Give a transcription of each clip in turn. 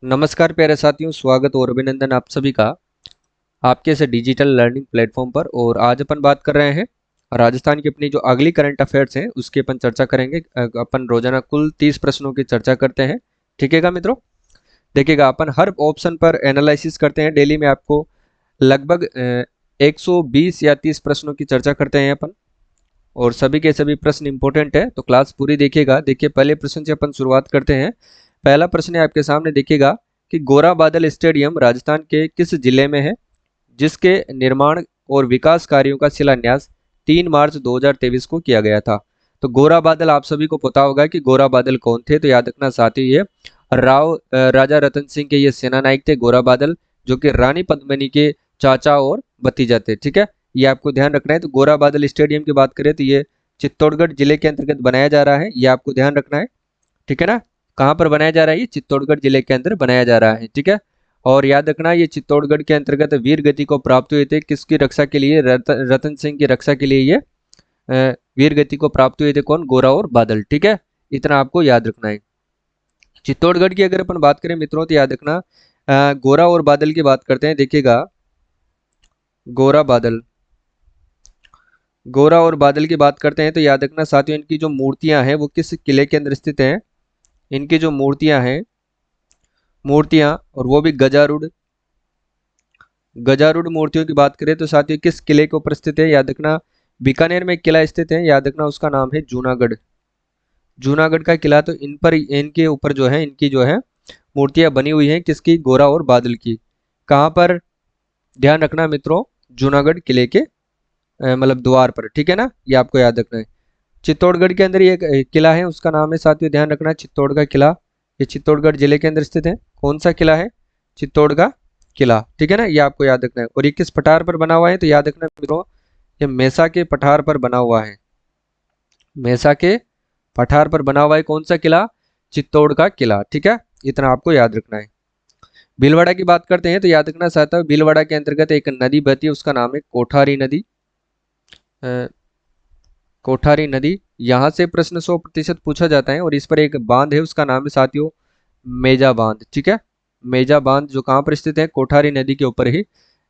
नमस्कार प्यारे साथियों, स्वागत और अभिनंदन आप सभी का आपके से डिजिटल लर्निंग प्लेटफॉर्म पर। और आज अपन बात कर रहे हैं राजस्थान की अपनी जो अगली करंट अफेयर्स हैं उसकी अपन चर्चा करेंगे। अपन रोजाना कुल 30 प्रश्नों की चर्चा करते हैं। ठीक है मित्रों, देखिएगा अपन हर ऑप्शन पर एनालिसिस करते हैं। डेली में आपको लगभग 120 या 30 प्रश्नों की चर्चा करते हैं अपन, और सभी के सभी प्रश्न इंपॉर्टेंट है, तो क्लास पूरी देखिएगा। देखिए पहले प्रश्न से अपन शुरुआत करते हैं। पहला प्रश्न है आपके सामने, देखिएगा कि गोरा बादल स्टेडियम राजस्थान के किस जिले में है, जिसके निर्माण और विकास कार्यों का शिलान्यास 3 मार्च 2023 को किया गया था। तो गोरा बादल आप सभी को पता होगा कि गोरा बादल कौन थे, तो याद रखना साथियों, ये राजा रतन सिंह के ये सेना नायक थे गोरा बादल, जो कि रानी पद्मिनी के चाचा और भतीजा थे। ठीक है, ये आपको ध्यान रखना है। तो गोरा बादल स्टेडियम की बात करें तो ये चित्तौड़गढ़ जिले के अंतर्गत बनाया जा रहा है, ये आपको ध्यान रखना है। ठीक है ना, कहाँ पर बनाया जा रहा है, ये चित्तौड़गढ़ जिले के अंदर बनाया जा रहा है। ठीक है, और याद रखना ये चित्तौड़गढ़ के अंतर्गत वीर गति को प्राप्त हुए थे। किसकी रक्षा के लिए, रतन सिंह की रक्षा के लिए ये वीर गति को प्राप्त हुए थे। कौन, गोरा और बादल। ठीक है, इतना आपको याद रखना है। चित्तौड़गढ़ की अगर अपन बात करें मित्रों तो याद रखना गोरा और बादल की बात करते हैं। देखिएगा गोरा बादल, गोरा और बादल की बात करते हैं तो याद रखना साथियों, इनकी जो मूर्तियां हैं वो किस किले के अंदर स्थित हैं। इनकी जो मूर्तियां हैं, मूर्तियां, और वो भी गजारूढ़, गजारूढ़ मूर्तियों की बात करें तो साथियों किस किले के ऊपर स्थित है, याद रखना बीकानेर में एक किला स्थित है, याद रखना उसका नाम है जूनागढ़। जूनागढ़ का किला। तो इन पर, इनके ऊपर जो है, इनकी जो है मूर्तियां बनी हुई हैं, किसकी, गोरा और बादल की। कहाँ पर, ध्यान रखना मित्रों, जूनागढ़ किले के मतलब द्वार पर। ठीक है ना, ये आपको याद रखना है। चित्तौड़गढ़ के अंदर ये एक किला है, उसका नाम है साथियों, ध्यान रखना, चित्तौड़ का किला। ये चित्तौड़गढ़ जिले के अंदर स्थित है। कौन सा किला है, चित्तौड़ का किला। ठीक है ना, ये आपको याद रखना है। और ये किस पठार पर बना हुआ है, तो याद रखना मित्रों, ये मेसा के पठार पर बना हुआ है। मेसा के पठार पर बना हुआ है कौन सा किला, चित्तौड़ का किला। ठीक है, इतना आपको याद रखना है। भीलवाड़ा की बात करते हैं तो याद रखना चाहता हूँ, भीलवाड़ा के अंतर्गत एक नदी बहती है, उसका नाम है कोठारी नदी। कोठारी नदी, यहाँ से प्रश्न 100% पूछा जाता है। और इस पर एक बांध है, उसका नाम है साथियों मेजा बांध। ठीक है, मेजा बांध जो कहाँ पर स्थित है, कोठारी नदी के ऊपर ही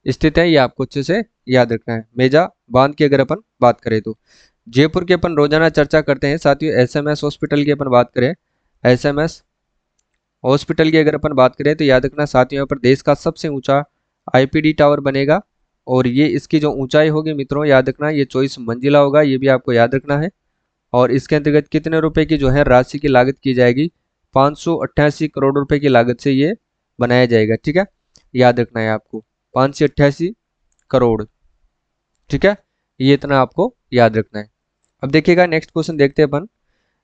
स्थित है, ये आपको अच्छे से याद रखना है। मेजा बांध की अगर अपन बात करें तो जयपुर के अपन रोजाना चर्चा करते हैं साथियों। एसएमएस हॉस्पिटल की अपन बात करें, एसएमएस हॉस्पिटल की अगर अपन बात करें तो याद रखना साथियों, यहाँ पर देश का सबसे ऊंचा आईपीडी टावर बनेगा। और ये इसकी जो ऊंचाई होगी मित्रों, याद रखना ये 24 मंजिला होगा, ये भी आपको याद रखना है। और इसके अंतर्गत कितने रुपए की जो है राशि की लागत की जाएगी, 588 करोड़ रुपए की लागत से ये बनाया जाएगा। ठीक है, याद रखना है आपको 588 करोड़। ठीक है, ये इतना आपको याद रखना है। अब देखिएगा नेक्स्ट क्वेश्चन देखते हैं अपन।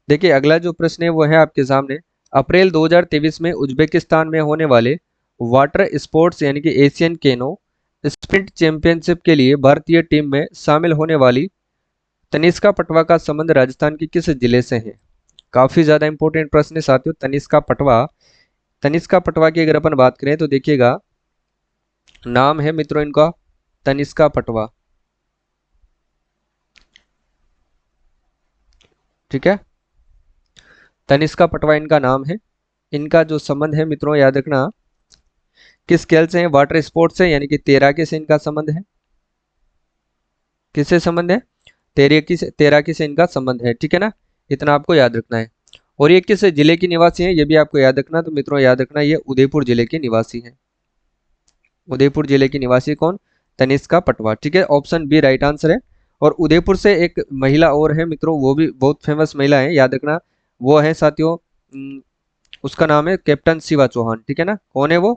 देखिए अगला जो प्रश्न है वो है आपके सामने, अप्रैल 2023 में उज्बेकिस्तान में होने वाले वाटर स्पोर्ट्स यानी कि एशियन केनो स्प्रिंट चैंपियनशिप के लिए भारतीय टीम में शामिल होने वाली तनिष्का पटवा का संबंध राजस्थान के किस जिले से है। काफी ज्यादा इंपॉर्टेंट प्रश्न है साथियों, तनिष्का पटवा। तनिष्का पटवा की अगर अपन बात करें तो देखिएगा नाम है मित्रों इनका तनिष्का पटवा। ठीक है, तनिष्का पटवा इनका नाम है। इनका जो संबंध है मित्रों, याद रखना किस खेल से है, वाटर स्पोर्ट्स से यानी कि तैराकी से इनका संबंध है। किससे संबंध है, तैराकी से इनका संबंध है। ठीक है ना, इतना आपको याद रखना है। और ये किस जिले की निवासी हैं, ये भी आपको याद रखना। तो मित्रों याद रखना ये उदयपुर जिले के निवासी हैं। उदयपुर जिले की निवासी कौन, तनिष्का पटवा। ठीक है, ऑप्शन बी राइट आंसर है। और उदयपुर से एक महिला और है मित्रों, वो भी बहुत फेमस महिला है, याद रखना वो है साथियों उसका नाम है कैप्टन शिवा चौहान। ठीक है ना, कौन है वो,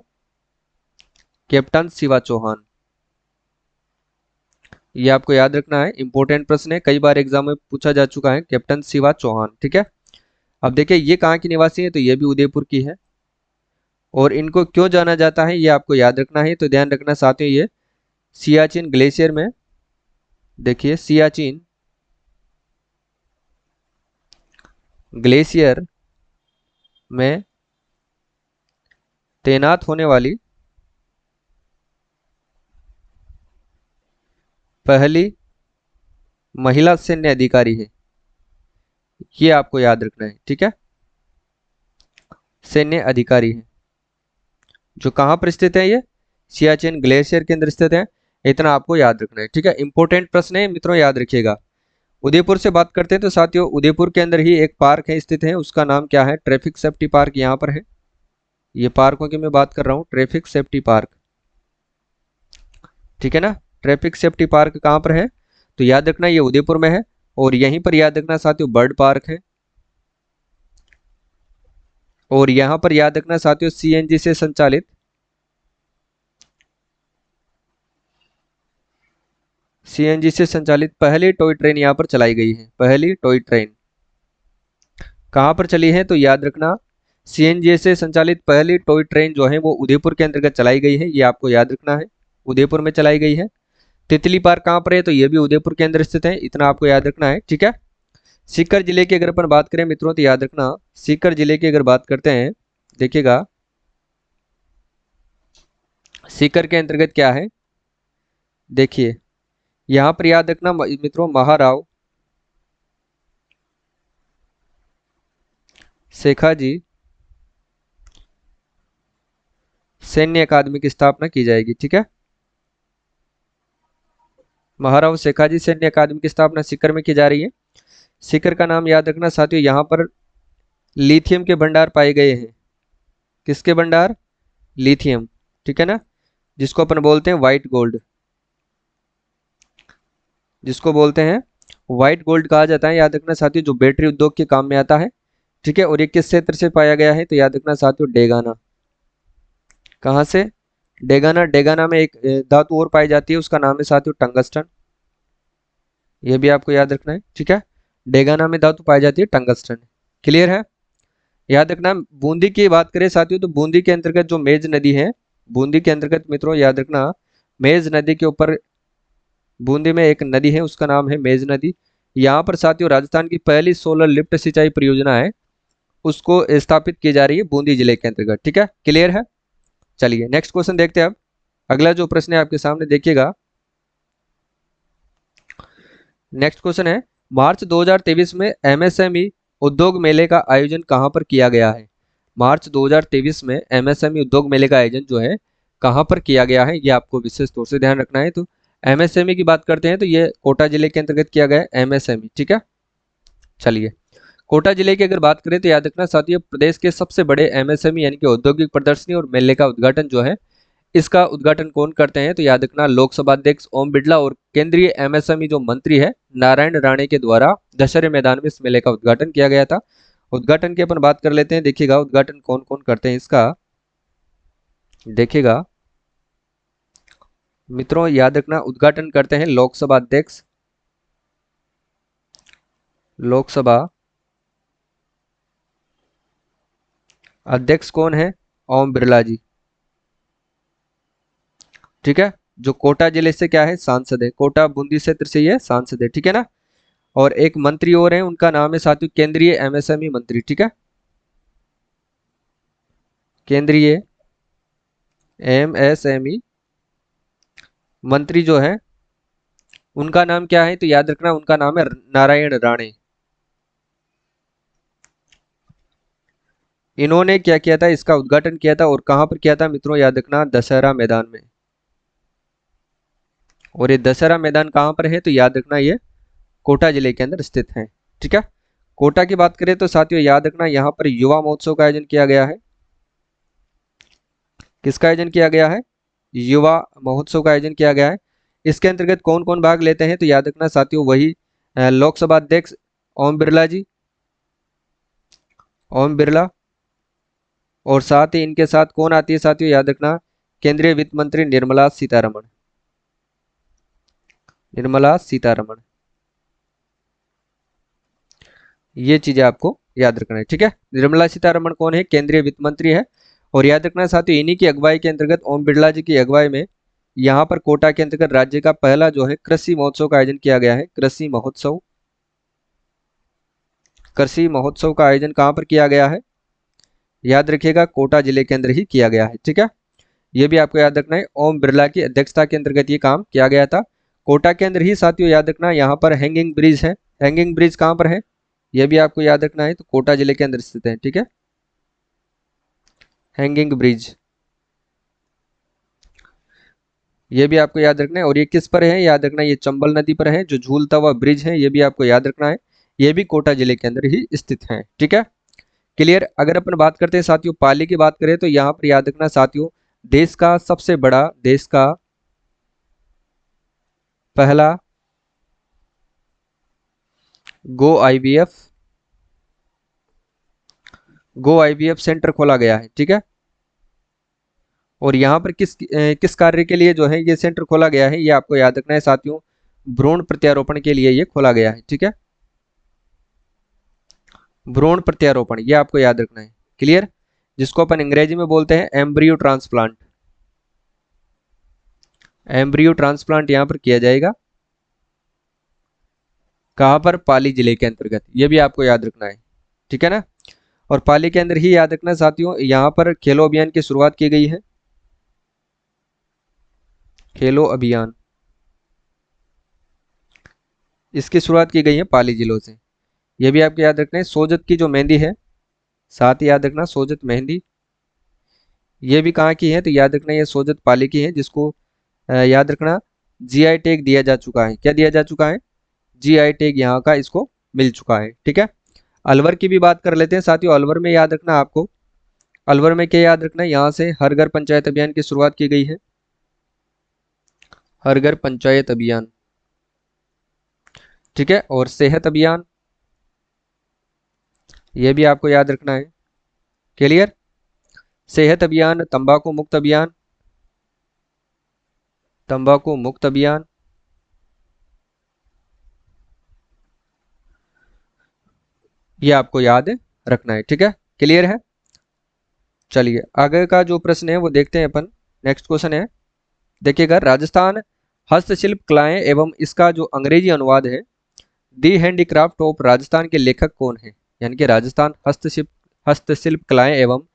कैप्टन शिवा चौहान। ये आपको याद रखना है, इंपॉर्टेंट प्रश्न है, कई बार एग्जाम में पूछा जा चुका है, कैप्टन शिवा चौहान। ठीक है, अब देखिए ये कहाँ की निवासी है, तो ये भी उदयपुर की है। और इनको क्यों जाना जाता है ये आपको याद रखना है। तो ध्यान रखना साथियों, ये सियाचिन ग्लेशियर में, देखिए सियाचिन ग्लेशियर में तैनात होने वाली पहली महिला सैन्य अधिकारी है, ये आपको याद रखना है। ठीक है, सैन्य अधिकारी है। जो कहाँ पर स्थित है, ये सियाचिन ग्लेशियर के अंदर स्थित है। इतना आपको याद रखना है, ठीक है। इंपॉर्टेंट प्रश्न है मित्रों, याद रखिएगा। उदयपुर से बात करते हैं तो साथियों, उदयपुर के अंदर ही एक पार्क है स्थित है, उसका नाम क्या है, ट्रैफिक सेफ्टी पार्क यहाँ पर है। ये पार्कों की मैं बात कर रहा हूँ, ट्रैफिक सेफ्टी पार्क, ठीक है ना। ट्रैफिक सेफ्टी पार्क कहाँ पर है, तो याद रखना ये उदयपुर में है। और यहीं पर याद रखना साथियों बर्ड पार्क है। और यहाँ पर याद रखना साथियों सीएनजी से संचालित पहली टॉय ट्रेन यहाँ पर चलाई गई है। पहली टॉय ट्रेन कहाँ पर चली है, तो याद रखना सीएनजी से संचालित पहली टॉय ट्रेन जो है वो उदयपुर के अंतर्गत चलाई गई है। ये आपको याद रखना है, उदयपुर में चलाई गई है। तितली पार्क कहाँ पर है, तो ये भी उदयपुर के अंदर स्थित है। इतना आपको याद रखना है, ठीक है। सीकर जिले की अगर अपन बात करें मित्रों, तो याद रखना सीकर जिले की अगर बात करते हैं, देखिएगा सीकर के अंतर्गत क्या है, देखिए यहाँ पर याद रखना मित्रों महाराव शेखाजी सैन्य अकादमी की स्थापना की जाएगी, ठीक है। महाराव शेखाजी सैन्य अकादमी की स्थापना सीकर में की जा रही है। सीकर का नाम याद रखना साथियों, यहाँ पर लिथियम के भंडार पाए गए हैं। किसके भंडार, लिथियम, ठीक है ना, जिसको अपन बोलते हैं व्हाइट गोल्ड, जिसको बोलते हैं व्हाइट गोल्ड कहा जाता है। याद रखना साथियों जो बैटरी उद्योग के काम में आता है, ठीक है। और ये किस क्षेत्र से पाया गया है, तो याद रखना साथियों डेगाना। कहाँ से, डेगाना। डेगाना में एक धातु और पाई जाती है, उसका नाम है साथियों टंगस्टन। ये भी आपको याद रखना है, ठीक है। डेगाना में धातु पाई जाती है टंगस्टन। क्लियर है। याद रखना बूंदी की बात करें साथियों, तो बूंदी के अंतर्गत जो मेज नदी है, बूंदी के अंतर्गत मित्रों याद रखना मेज नदी के ऊपर बूंदी में एक नदी है, उसका नाम है मेज नदी। यहाँ पर साथियों राजस्थान की पहली सोलर लिफ्ट सिंचाई परियोजना है, उसको स्थापित की जा रही है बूंदी जिले के अंतर्गत, ठीक है। क्लियर है। चलिए नेक्स्ट क्वेश्चन देखते हैं अब। अगला जो प्रश्न है आपके सामने देखिएगा, नेक्स्ट क्वेश्चन है मार्च 2023 में एमएसएमई उद्योग मेले का आयोजन कहां पर किया गया है। मार्च 2023 में एमएसएमई उद्योग मेले का आयोजन जो है कहां पर किया गया है, ये आपको विशेष तौर से ध्यान रखना है। तो एमएसएमई की बात करते हैं तो ये कोटा जिले के अंतर्गत किया गया है एमएसएमई, ठीक है। चलिए कोटा जिले की अगर बात करें तो याद रखना साथियों प्रदेश के सबसे बड़े एमएसएमई यानी कि औद्योगिक प्रदर्शनी और मेले का उद्घाटन जो है, इसका उद्घाटन कौन करते हैं, तो याद रखना लोकसभा अध्यक्ष ओम बिरला और केंद्रीय एमएसएमई जो मंत्री है नारायण राणे के द्वारा दशहरे मैदान में इस मेले का उद्घाटन किया गया था। उद्घाटन की अपन बात कर लेते हैं, देखिएगा उद्घाटन कौन कौन करते हैं इसका, देखिएगा मित्रों याद रखना उद्घाटन करते हैं लोकसभा अध्यक्ष, लोकसभा अध्यक्ष कौन है, ओम बिरला जी, ठीक है। जो कोटा जिले से क्या है सांसद है, कोटा बूंदी क्षेत्र से ये सांसद है, ठीक है ना। और एक मंत्री और हैं, उनका नाम है साथियों केंद्रीय एमएसएमई मंत्री, ठीक है। केंद्रीय एमएसएमई मंत्री जो है उनका नाम क्या है, तो याद रखना उनका नाम है नारायण राणे। इन्होंने क्या किया था, इसका उद्घाटन किया था और कहां पर किया था मित्रों, याद रखना दशहरा मैदान में। और ये दशहरा मैदान कहां पर है, तो याद रखना ये कोटा जिले के अंदर स्थित है, ठीक है। कोटा की बात करें तो साथियों याद रखना यहाँ पर युवा महोत्सव का आयोजन किया गया है। किसका आयोजन किया गया है, युवा महोत्सव का आयोजन किया गया है। इसके अंतर्गत कौन कौन भाग लेते हैं, तो याद रखना साथियों वही लोकसभा अध्यक्ष ओम बिरला जी, ओम बिरला। और साथ ही इनके साथ कौन आती है साथियों, याद रखना केंद्रीय वित्त मंत्री निर्मला सीतारमण, निर्मला सीतारमण। ये चीजें आपको याद रखना है, ठीक है। निर्मला सीतारमण कौन है, केंद्रीय वित्त मंत्री है। और याद रखना साथियों इन्हीं की अगुवाई के अंतर्गत ओम बिरला जी की अगुवाई में यहाँ पर कोटा के अंतर्गत राज्य का पहला जो है कृषि महोत्सव का आयोजन किया गया है। कृषि महोत्सव, कृषि महोत्सव का आयोजन कहाँ पर किया गया है, याद रखिएगा कोटा जिले के अंदर ही किया गया है, ठीक है। ये भी आपको याद रखना है, ओम बिरला की अध्यक्षता के अंतर्गत ये काम किया गया था। कोटा के अंदर ही साथियों याद रखना यहाँ पर हैंगिंग ब्रिज है। हैंगिंग ब्रिज कहाँ पर है, यह भी आपको याद रखना है, तो कोटा जिले के अंदर स्थित है, ठीक है। हैंगिंग ब्रिज, ये भी आपको याद रखना है। और ये किस पर है याद रखना है, ये चंबल नदी पर है। जो झूलता हुआ ब्रिज है ये भी आपको याद रखना है, ये भी कोटा जिले के अंदर ही स्थित है। ठीक है, क्लियर। अगर अपन बात करते हैं साथियों पाली की बात करें तो यहाँ पर याद रखना साथियों, देश का सबसे बड़ा, देश का पहला गो आईवीएफ, गो आईवीएफ सेंटर खोला गया है। ठीक है, और यहाँ पर किस कार्य के लिए जो है ये सेंटर खोला गया है, ये आपको याद रखना है साथियों, भ्रूण प्रत्यारोपण के लिए ये खोला गया है। ठीक है, भ्रूण प्रत्यारोपण ये आपको याद रखना है। क्लियर, जिसको अपन अंग्रेजी में बोलते हैं एम्ब्रियो ट्रांसप्लांट। एम्ब्रियो ट्रांसप्लांट यहाँ पर किया जाएगा, कहाँ पर, पाली जिले के अंतर्गत। ये भी आपको याद रखना है। ठीक है ना, और पाली के अंदर ही याद रखना साथियों, यहाँ पर खेलो अभियान की शुरुआत की गई है। खेलो अभियान, इसकी शुरुआत की गई है पाली जिलों से। ये भी आपको याद रखना है। सोजत की जो मेहंदी है, साथ ही याद रखना सोजत मेहंदी, ये भी कहाँ की है तो याद रखना ये सोजत पाली की है, जिसको याद रखना जीआई टैग दिया जा चुका है। क्या दिया जा चुका है, जीआई टैग यहाँ का इसको मिल चुका है। ठीक है, अलवर की भी बात कर लेते हैं साथियों। अलवर में याद रखना आपको, अलवर में क्या याद रखना है, यहाँ से हर घर पंचायत अभियान की शुरुआत की गई है। हर घर पंचायत अभियान, ठीक है, और सेहत अभियान, ये भी आपको याद रखना है। क्लियर, सेहत अभियान, तंबाकू मुक्त अभियान, तंबाकू मुक्त अभियान, ये आपको याद रखना है। ठीक है, क्लियर है। चलिए आगे का जो प्रश्न है वो देखते हैं अपन। नेक्स्ट क्वेश्चन है, देखिएगा, राजस्थान हस्तशिल्प कलाएं एवं इसका जो अंग्रेजी अनुवाद है, दी हैंडीक्राफ्ट ऑफ राजस्थान के लेखक कौन है। यानी कि राजस्थान हस्तशिल्प, हस्तशिल्प कलाएं एवं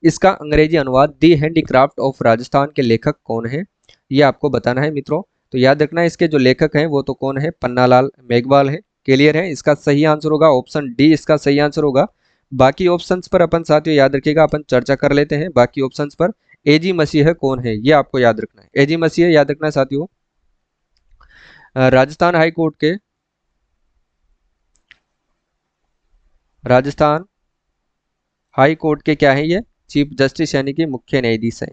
इसका अंग्रेजी अनुवाद दी हैंडीक्राफ्ट ऑफ राजस्थान के लेखक कौन है, ये आपको बताना है मित्रों। तो याद रखना है इसके जो लेखक हैं वो तो कौन है, पन्नालाल मेघवाल है। क्लियर है, इसका सही आंसर होगा ऑप्शन डी, इसका सही आंसर होगा। बाकी ऑप्शंस पर अपन साथियों याद रखिएगा, अपन चर्चा कर लेते हैं बाकी ऑप्शंस पर। एजी मसीह कौन है, ये आपको याद रखना है। एजी मसीह याद रखना है साथियों, राजस्थान हाई कोर्ट के, राजस्थान हाई कोर्ट के क्या है ये, चीफ जस्टिस यानी कि मुख्य न्यायाधीश है।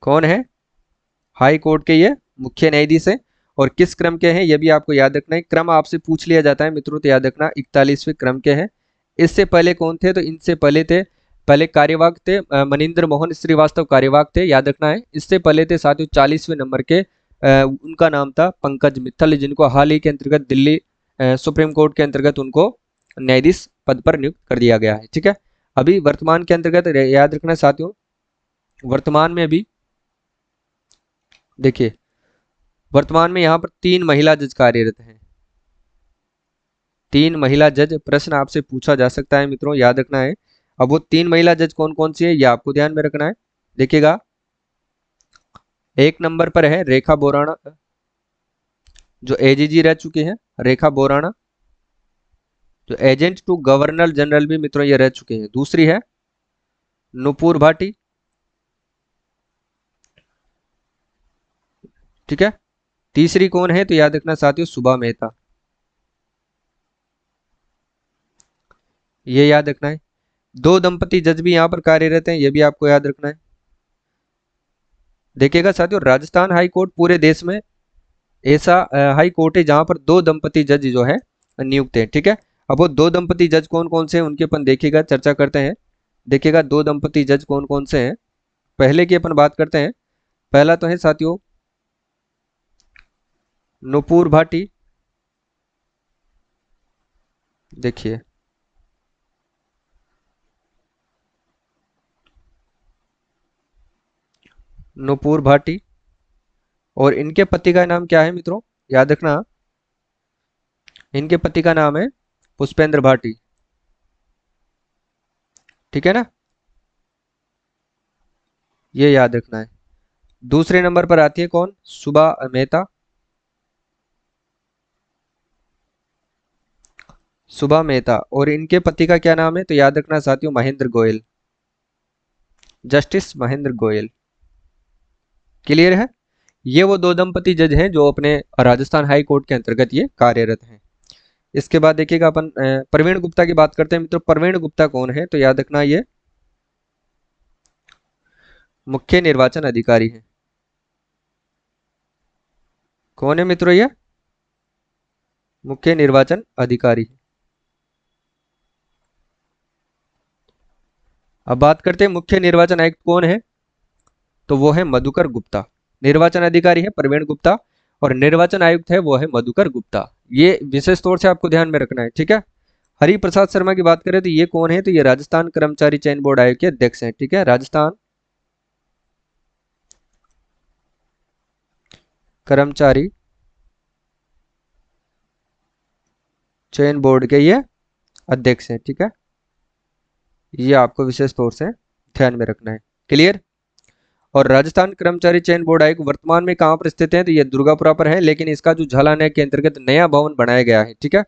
कौन है, हाई कोर्ट के ये मुख्य न्यायाधीश है। और किस क्रम के हैं ये भी आपको याद रखना है। क्रम आपसे पूछ लिया जाता है मित्रों, तो याद रखना 41वें क्रम के हैं। इससे पहले कौन थे, तो इनसे पहले थे, पहले कार्यवाहक थे मनिंद्र मोहन श्रीवास्तव कार्यवाहक थे, याद रखना है। इससे पहले थे साथियों 40वें नंबर के, उनका नाम था पंकज मित्तल, जिनको हाल ही के अंतर्गत दिल्ली सुप्रीम कोर्ट के अंतर्गत उनको न्यायाधीश पद पर नियुक्त कर दिया गया है। ठीक है, अभी वर्तमान के अंतर्गत याद रखना साथियों, वर्तमान में अभी देखिए, वर्तमान में यहाँ पर 3 महिला जज कार्यरत हैं। 3 महिला जज, प्रश्न आपसे पूछा जा सकता है मित्रों, याद रखना है। अब वो 3 महिला जज कौन कौन सी है ये आपको ध्यान में रखना है। देखिएगा, 1 नंबर पर है रेखा बोराणा, जो एजीजी रह चुके हैं, रेखा बोराणा, जो एजेंट टू गवर्नर जनरल भी मित्रों ये रह चुके हैं। दूसरी है नुपुर भाटी, ठीक है। तीसरी कौन है तो याद रखना साथियों, सुबा मेहता, ये याद रखना है। 2 दंपति जज भी यहाँ पर कार्यरत हैं, ये भी आपको याद रखना है। देखिएगा साथियों, राजस्थान हाई कोर्ट पूरे देश में ऐसा हाई कोर्ट है जहां पर 2 दंपति जज जो है नियुक्त है। ठीक है, अब वो 2 दंपति जज कौन कौन से हैं उनके अपन देखिएगा, चर्चा करते हैं। देखिएगा 2 दंपति जज कौन कौन से हैं, पहले की अपन बात करते हैं। पहला तो है साथियों नुपुर भाटी, देखिए नुपुर भाटी, और इनके पति का नाम क्या है मित्रों, याद रखना, इनके पति का नाम है पुष्पेंद्र भाटी। ठीक है ना, ये याद रखना है। दूसरे नंबर पर आती है कौन, सुबा मेहता, सुबा मेहता, और इनके पति का क्या नाम है तो याद रखना साथियों, महेंद्र गोयल। जस्टिस महेंद्र गोयल। क्लियर है। ये वो दो दंपति जज हैं जो अपने राजस्थान हाई कोर्ट के अंतर्गत ये कार्यरत हैं। इसके बाद देखिएगा अपन प्रवीण गुप्ता की बात करते हैं मित्रों। प्रवीण गुप्ता कौन है, तो याद रखना ये मुख्य निर्वाचन अधिकारी है। कौन है मित्रों, ये मुख्य निर्वाचन अधिकारी। अब बात करते हैं मुख्य निर्वाचन आयुक्त कौन है, तो वो है मधुकर गुप्ता। निर्वाचन अधिकारी है प्रवीण गुप्ता और निर्वाचन आयुक्त है वो है मधुकर गुप्ता। ये विशेष तौर से आपको ध्यान में रखना है, ठीक है। हरि प्रसाद शर्मा की बात करें तो ये कौन है, तो ये राजस्थान कर्मचारी चयन बोर्ड आयोग के अध्यक्ष हैं, ठीक है। राजस्थान कर्मचारी चयन बोर्ड के ये अध्यक्ष हैं, ठीक है। ये आपको विशेष तौर से ध्यान में रखना है। क्लियर। और राजस्थान कर्मचारी चयन बोर्ड आयोग वर्तमान में कहाँ पर स्थित है, तो ये दुर्गापुरा पर है, लेकिन इसका जो झालाना के अंतर्गत नया भवन बनाया गया है, ठीक है।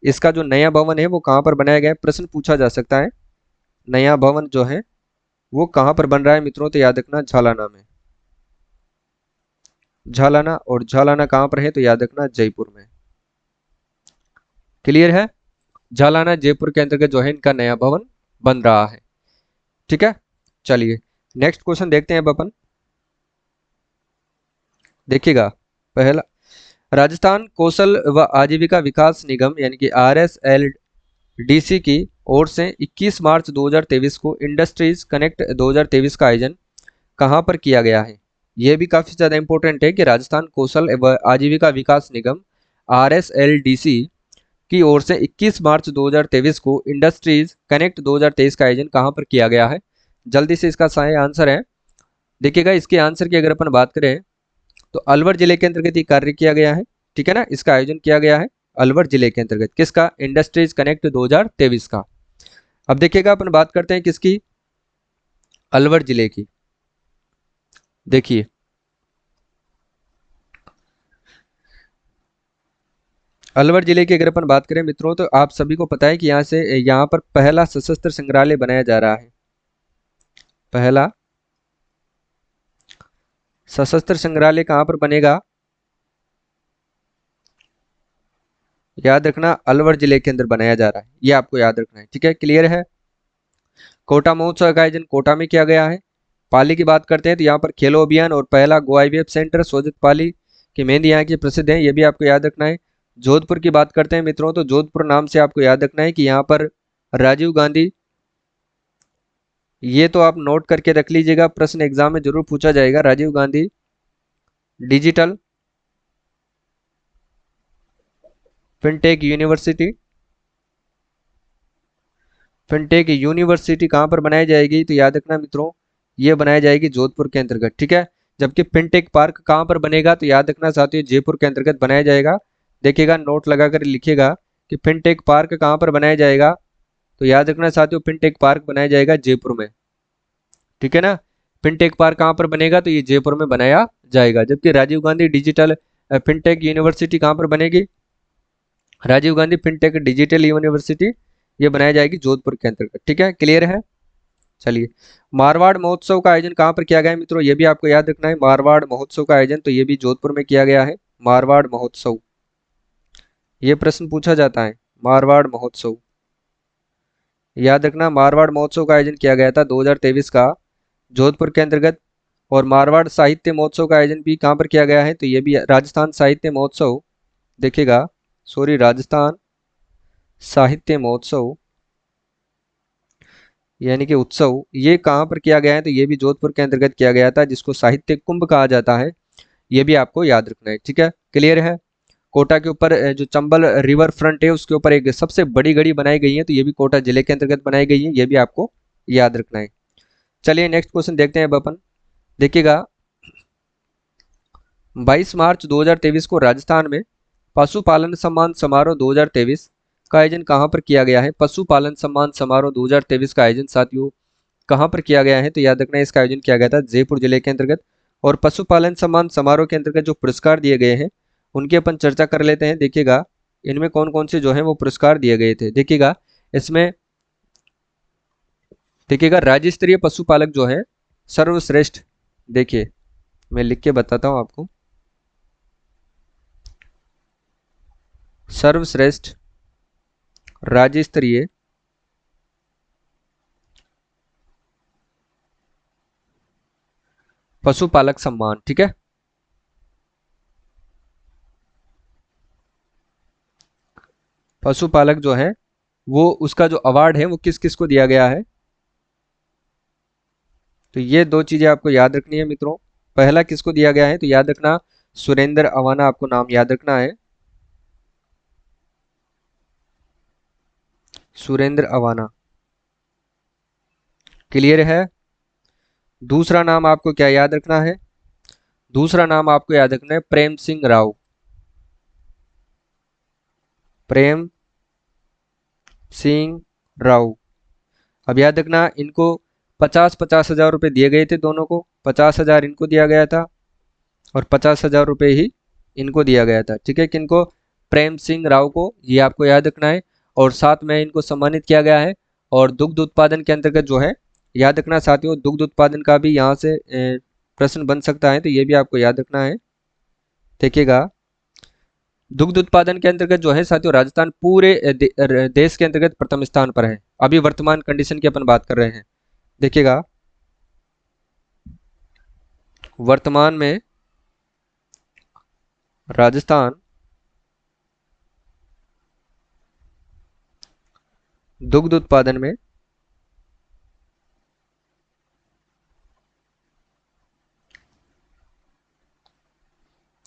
इसका जो नया भवन है वो कहाँ पर बनाया गया है, प्रश्न पूछा जा सकता है। नया भवन जो है वो कहाँ पर बन रहा है मित्रों, तो याद रखना झालाना में। झालाना, और झालाना कहाँ पर है, तो याद रखना जयपुर में। क्लियर है। झालाना जयपुर के अंतर्गत जो है इनका नया भवन बन रहा है, ठीक है। चलिए नेक्स्ट क्वेश्चन देखते हैं अब अपन। देखिएगा पहला, राजस्थान कौशल व आजीविका विकास निगम यानी कि RSLDC की ओर से 21 मार्च 2023 को इंडस्ट्रीज कनेक्ट 2023 का आयोजन कहां पर किया गया है। यह भी काफी ज्यादा इंपॉर्टेंट है कि राजस्थान कौशल व आजीविका विकास निगम RSLDC की ओर से 21 मार्च 2023 को इंडस्ट्रीज कनेक्ट 2023 का आयोजन कहां पर किया गया है। जल्दी से इसका सही आंसर है। देखिएगा इसके आंसर की अगर अपन बात करें तो अलवर जिले के अंतर्गत ये कार्य किया गया है, ठीक है ना। इसका आयोजन किया गया है अलवर जिले के अंतर्गत, किसका, इंडस्ट्रीज कनेक्ट 2023 का। अब देखिएगा अपन बात करते हैं किसकी, अलवर जिले की। देखिए अलवर जिले की अगर अपन बात करें मित्रों तो आप सभी को पता है कि यहाँ पर पहला सशस्त्र संग्रहालय बनाया जा रहा है। पहला सशस्त्र संग्रहालय कहां पर बनेगा, याद रखना अलवर जिले के अंदर बनाया जा रहा है, ये आपको याद रखना है, ठीक है। क्लियर है। कोटा महोत्सव का आयोजन कोटा में किया गया है। पाली की बात करते हैं तो यहाँ पर खेलो अभियान और पहला गो IVF सेंटर सोजित पाली की मेहंदी यहाँ की प्रसिद्ध है, ये भी आपको याद रखना है। जोधपुर की बात करते हैं मित्रों तो जोधपुर नाम से आपको याद रखना है कि यहाँ पर राजीव गांधी, ये तो आप नोट करके रख लीजिएगा, प्रश्न एग्जाम में जरूर पूछा जाएगा। Rajiv Gandhi digital fintech university, fintech university कहाँ पर बनाई जाएगी, तो याद रखना मित्रों ये बनाई जाएगी जोधपुर के अंतर्गत, ठीक है। जबकि फिनटेक पार्क कहाँ पर बनेगा, तो याद रखना साथियों जयपुर के अंतर्गत बनाया जाएगा। देखिएगा नोट लगाकर लिखिएगा कि फिनटेक पार्क कहाँ पर बनाया जाएगा, तो याद रखना साथियों फिनटेक पार्क बनाया जाएगा जयपुर में, ठीक है ना। फिनटेक पार्क कहाँ पर बनेगा, तो ये जयपुर में बनाया जाएगा। जबकि Rajiv Gandhi digital fintech university कहाँ पर बनेगी, Rajiv Gandhi fintech digital university ये बनाई जाएगी जोधपुर के अंतर्गत, ठीक है। क्लियर है। चलिए मारवाड़ महोत्सव का आयोजन कहाँ पर किया गया है मित्रों, ये भी आपको याद रखना है। मारवाड़ महोत्सव का आयोजन तो ये भी जोधपुर में किया गया है। मारवाड़ महोत्सव, ये प्रश्न पूछा जाता है। मारवाड़ महोत्सव याद रखना, मारवाड़ महोत्सव का आयोजन किया गया था 2023 का जोधपुर के अंतर्गत। और मारवाड़ साहित्य महोत्सव का आयोजन भी कहाँ पर किया गया है, तो ये भी राजस्थान साहित्य महोत्सव, देखिएगा सॉरी राजस्थान साहित्य महोत्सव यानी कि उत्सव, ये कहाँ पर किया गया है, तो ये भी जोधपुर के अंतर्गत किया गया था, जिसको साहित्य कुंभ कहा जाता है, ये भी आपको याद रखना है, ठीक है। क्लियर है। कोटा के ऊपर जो चंबल रिवर फ्रंट है उसके ऊपर एक सबसे बड़ी घड़ी बनाई गई है, तो ये भी कोटा जिले के अंतर्गत बनाई गई है, ये भी आपको याद रखना है। चलिए नेक्स्ट क्वेश्चन देखते हैं अब अपन। देखिएगा 22 मार्च 2023 को राजस्थान में पशुपालन सम्मान समारोह 2023 का आयोजन कहां पर किया गया है। पशुपालन सम्मान समारोह 2023 का आयोजन साथियों कहां पर किया गया है, तो याद रखना इसका आयोजन किया गया था जयपुर जिले के अंतर्गत। और पशुपालन सम्मान समारोह के अंतर्गत जो पुरस्कार दिए गए हैं उनकी अपन चर्चा कर लेते हैं। देखिएगा इनमें कौन कौन से जो है वो पुरस्कार दिए गए थे। देखिएगा इसमें देखिएगा राज्य स्तरीय पशुपालक जो है सर्वश्रेष्ठ, देखिए मैं लिख के बताता हूं आपको, सर्वश्रेष्ठ राज्य स्तरीय पशुपालक सम्मान, ठीक है। पशुपालक जो है वो उसका जो अवार्ड है वो किस किस को दिया गया है, तो ये दो चीजें आपको याद रखनी है मित्रों। पहला किसको दिया गया है, तो याद रखना सुरेंद्र अवाना, आपको नाम याद रखना है, सुरेंद्र अवाना। क्लियर है। दूसरा नाम आपको क्या याद रखना है, दूसरा नाम आपको याद रखना है प्रेम सिंह राव, प्रेम सिंह राव। अब याद रखना इनको 50,000 रुपए दिए गए थे, दोनों को 50,000 इनको दिया गया था और 50,000 रुपए ही इनको दिया गया था, ठीक है। किनको, प्रेम सिंह राव को, ये आपको याद रखना है। और साथ में इनको सम्मानित किया गया है। और दुग्ध उत्पादन के अंतर्गत जो है, याद रखना साथियों, दुग्ध उत्पादन का भी यहाँ से प्रश्न बन सकता है, तो ये भी आपको याद रखना है। देखिएगा दुग्ध उत्पादन के अंतर्गत जो है साथियों राजस्थान पूरे देश के अंतर्गत प्रथम स्थान पर है। अभी वर्तमान कंडीशन की अपन बात कर रहे हैं। देखिएगा वर्तमान में राजस्थान दुग्ध उत्पादन में